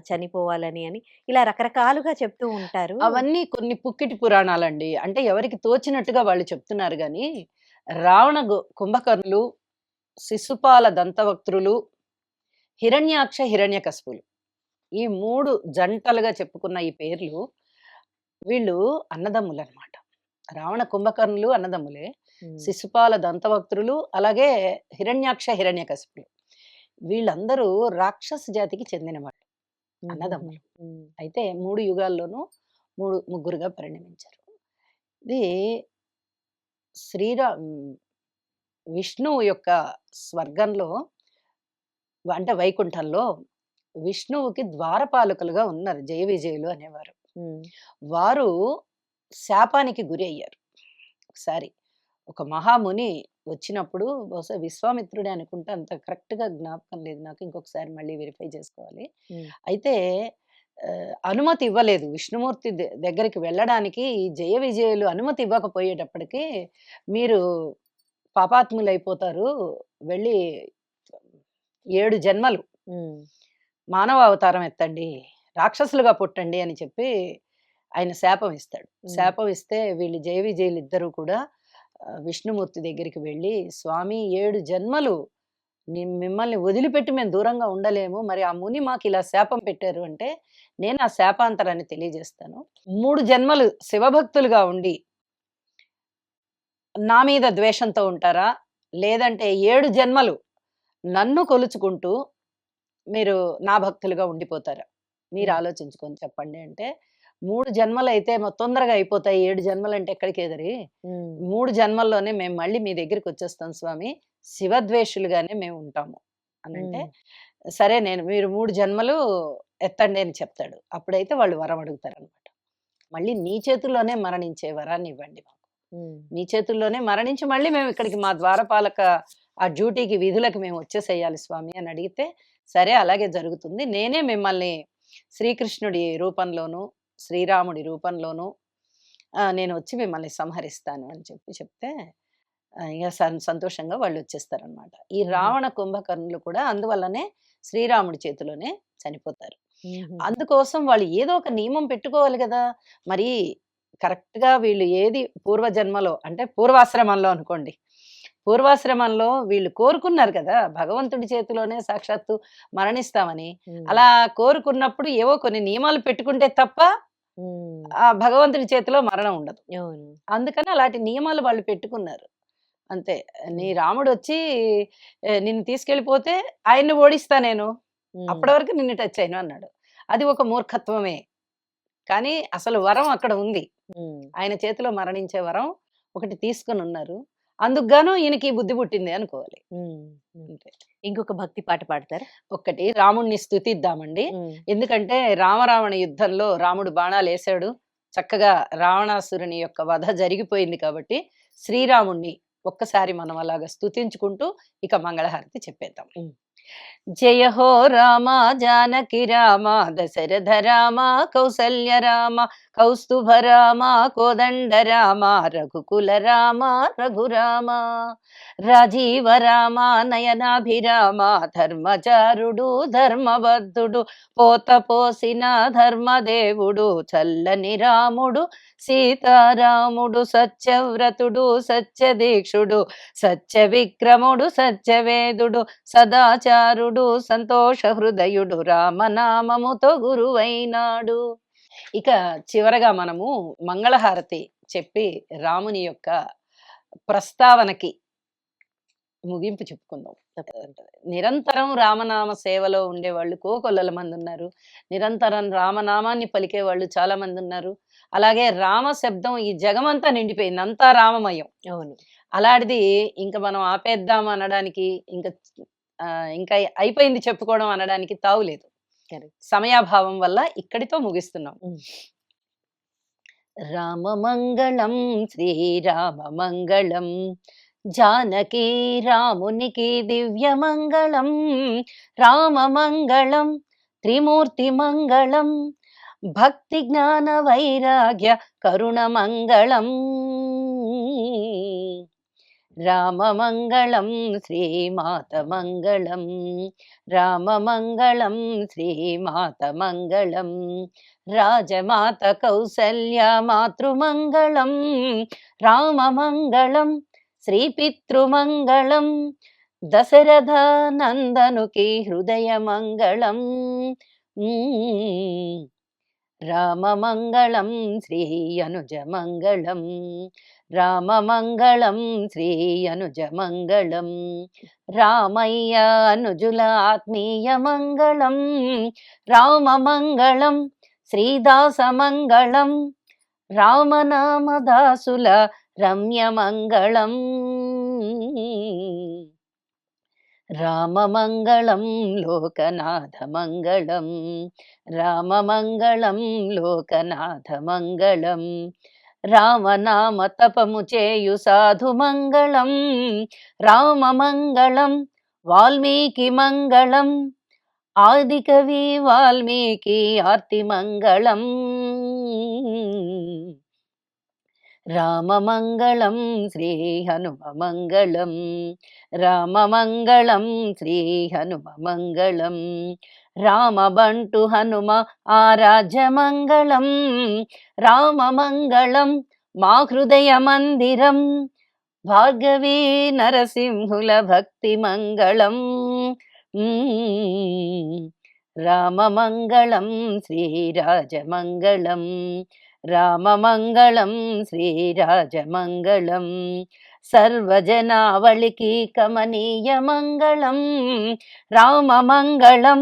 చనిపోవాలని అని ఇలా రకరకాలుగా చెప్తూ ఉంటారు. అవన్నీ కొన్ని పుక్కిటి పురాణాలండి. అంటే ఎవరికి తోచినట్టుగా వాళ్ళు చెప్తున్నారు గానీ, రావణ కుంభకర్ణులు, శిశుపాల దంతవక్త్రులు, హిరణ్యాక్ష, హిరణ్యకశిపులు, ఈ 3 జంటలుగా చెప్పుకున్న ఈ పేర్లు, వీళ్ళు అన్నదమ్ములనమాట. రావణ కుంభకర్ణులు అన్నదమ్ములే. హ్మ్. శిశుపాల దంతవక్త్రులు, అలాగే హిరణ్యాక్ష, హిరణ్యకశిపులు. వీళ్ళందరూ రాక్షస జాతికి చెందినవాళ్ళు, అన్నదమ్ములు. హ్మ్. అయితే 3 యుగాల్లోనూ ముగ్గురుగా పరిణమించారు. ఇది విష్ణువు యొక్క స్వర్గంలో అంటే వైకుంఠంలో విష్ణువుకి ద్వారపాలకులుగా ఉన్నారు జయ విజయులు అనేవారు. హ్మ్. వారు శాపానికి గురి అయ్యారు. ఒకసారి ఒక మహాముని వచ్చినప్పుడు, బహుశా విశ్వామిత్రుడే అనుకుంటే, అంత కరెక్ట్‌గా జ్ఞాపకం లేదు నాకు. ఇంకొకసారి మళ్ళీ వెరిఫై చేసుకోవాలి. హ్మ్. అయితే అనుమతి ఇవ్వలేదు. విష్ణుమూర్తి దగ్గరికి వెళ్ళడానికి ఈ జయ విజయులు అనుమతి ఇవ్వకపోయేటప్పటికి, మీరు పాపాత్ములైపోతారు, వెళ్ళి 7 జన్మలు హ్మ్. మానవ అవతారం ఎత్తండి, రాక్షసులుగా పుట్టండి అని చెప్పి ఆయన శాపం ఇస్తాడు. హ్మ్. శాపం ఇస్తే వీళ్ళు జయ విజయులిద్దరూ కూడా విష్ణుమూర్తి దగ్గరికి వెళ్ళి, స్వామి 7 జన్మలు మిమ్మల్ని వదిలిపెట్టి మేము దూరంగా ఉండలేము. మరి ఆ ముని మాకిలా శాపం పెట్టారు అంటే, నేను ఆ శాపాంతరాన్ని తెలియజేస్తాను. 3 జన్మలు శివభక్తులుగా ఉండి, నా మీద ద్వేషంతో ఉంటారా? లేదంటే 7 జన్మలు నన్ను కొలుచుకుంటూ మీరు నా భక్తులుగా ఉండిపోతారా? మీరు హ్మ్. ఆలోచించుకొని చెప్పండి అంటే, 3 జన్మలైతే తొందరగా అయిపోతాయి. 7 జన్మలంటే ఎక్కడికెదరి? హ్మ్. 3 జన్మల్లోనే మేము మళ్ళీ మీ దగ్గరికొచ్చేస్తాం స్వామి. శివద్వేషులుగానే మేము ఉంటాము అనంటే, హ్మ్. సరే మీరు 3 జన్మలు ఎత్తండి అని చెప్తాడు. అప్పుడైతే వాళ్ళు వరం అడుగుతారనమాట. మళ్ళీ నీ చేతుల్లోనే మరణించే వరాన్ని ఇవ్వండి మాకు. హ్మ్. నీ చేతుల్లోనే మరణించి మళ్ళీ మేము ఇక్కడికి మా ద్వారపాలక ఆ డ్యూటీకి, విధులకి మేము వచ్చేసేయాలి స్వామి అని అడిగితే, సరే అలాగే జరుగుతుంది. నేనే మిమ్మల్ని శ్రీకృష్ణుడి రూపంలోనూ, శ్రీరాముడి రూపంలోనూ నేను వచ్చి మిమ్మల్ని సంహరిస్తాను అని చెప్తే, ఇగ సంతోషంగా వాళ్ళొచ్చేస్తారనమాట. ఈ హుహు. రావణ కుంభకర్ణులు కూడా అందువల్లనే శ్రీరాముడి చేతిలోనే చనిపోతారు. హుహు. అందుకోసం వాళ్ళు ఏదో ఒక నియమం పెట్టుకోవాలి గదా! మరి కరెక్ట్‌గా వీళ్ళు ఏది పూర్వజన్మలో అంటే పూర్వాశ్రమంలో అనుకోండి. పూర్వాశ్రమంలో వీళ్ళు కోరుకున్నారు కదా! భగవంతుడి చేతిలోనే సాక్షాత్తు మరణిస్తామని. హ్మ్. అలా కోరుకున్నప్పుడు ఏవో కొన్ని నియమాలు పెట్టుకుంటే తప్ప ఉమ్, ఆ భగవంతుడి చేతిలో మరణం ఉండదు. అవును. అందుకని అలాంటి నియమాలు వాళ్ళు పెట్టుకున్నారు. అంతే. నీ రాముడొచ్చి నిన్ను తీసుకెళ్ళిపోతే ఆయన్ని ఓడిస్తా నేను. ఉమ్, అప్పటి వరకు నిన్ను టచ్ చేయను అన్నాడు. అది ఒక మూర్ఖత్వమే. కానీ అసలు వరం అక్కడ ఉంది. ఉమ్, ఆయన చేతిలో మరణించే వరం ఒకటి తీసుకొనున్నారు. అందుకు గాను ఈయనకి బుద్ధి పుట్టింది అనుకోవాలి. ఉమ్, ఉమ్. అంతే. ఇంకొక భక్తి పాట పాడతారా? ఒక్కటి రాముడిని స్తుతిద్దామండి. ఉమ్, ఎందుకంటే రామరావణ యుద్ధంలో రాముడు బాణాలేశాడు. చక్కగా రావణాసురుని యొక్క వధ జరిగిపోయింది కాబట్టి శ్రీరాముడిని ఒక్కసారి మనం అలాగా స్తుతించుకుంటూ ఇక మంగళహారతి చెప్పేద్దాం. ఉమ్. జయ హో రామ జానకి రామ దశరథ రామ కౌసల్య రామ కౌస్తుభ రామ కోదండ రామ రఘుకుల రామ రఘురామ రాజీవ రామ నయనాభిరామ ధర్మచారుడు ధర్మబద్ధుడు పోత పోసిన ధర్మదేవుడు చల్లని రాముడు సీతారాముడు సత్యవ్రతుడు సత్యదీక్షుడు సత్య విక్రముడు సత్యవేదుడు సదాచారుడు సంతోష హృదయుడు రామనామముతో గురువైనాడు. ఇక చివరగా మనము మంగళహారతి చెప్పి రాముని యొక్క ప్రస్తావనకి ముగింపు చెప్పుకుందాం. నిరంతరం రామనామ సేవలో ఉండేవాళ్ళు కోకొల్లల మంది ఉన్నారు. నిరంతరం రామనామాన్ని పలికే వాళ్ళు చాలా మంది ఉన్నారు. అలాగే రామ శబ్దం ఈ జగమంతా నిండిపోయింది. అంతా రామమయం. అవును. అలాంటిది ఇంక మనం ఆపేద్దాం అనడానికి ఇంకా అయిపోయింది చెప్పుకోవడం అనడానికి తావులేదు. Correct. సమయాభావం వల్ల ఇక్కడితో ముగిస్తున్నాం. ఉమ్. రామమంగళం శ్రీరామమంగళం జానకి రామునికి దివ్యమంగళం రామమంగళం త్రిమూర్తి మంగళం భక్తి జ్ఞాన వైరాగ్య కరుణమంగళం రామమంగళం శ్రీమాతమంగళం రామమంగళం శ్రీమాతమంగళం రాజమాత కౌసల్య మాతృమంగళం రామమంగళం శ్రీపితృమంగళం దశరథ నందనుకి హృదయమంగళం రామమంగళం శ్రీ అనుజమంగళం రామమంగళం శ్రీ అనుజమంగళం రామయ్య అనుజుల ఆత్మీయ మంగళం రామమంగళం శ్రీదాసమంగళం రామనామదాసుల రమ్యమంగళం రామమంగళం లోకనాథమంగళం రామమంగళం లోకనాథమంగళం రామనామ తపము చేయు సాధుమంగళం రామమంగళం వాల్మీకి మంగళం ఆదికవి వాల్మీకి ఆర్తిమంగళం రామమంగళం శ్రీ హనుమమంగళం రామమంగళం శ్రీ హనుమమంగళం రామబంటు హనుమ ఆరాధ్యమంగళం రామమంగళం మా హృదయ మందిరం భార్గవీ నరసింహుల భక్తి మంగళం రామమంగళం శ్రీరాజమంగళం రామమంగళం శ్రీరాజమంగళం సర్వజనావళికి కమనీయ మంగళం రామమంగళం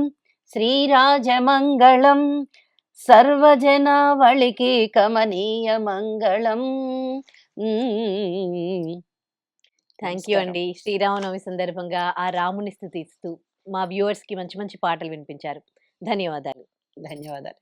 శ్రీరాజమంగళం సర్వజనావళికి కమనీయ మంగళం. థ్యాంక్ యూ అండి. శ్రీరామనవమి సందర్భంగా ఆ రాముని స్తుతిస్తూ మా వ్యూవర్స్ కి మంచి మంచి పాటలు వినిపించారు. ధన్యవాదాలు. ధన్యవాదాలు.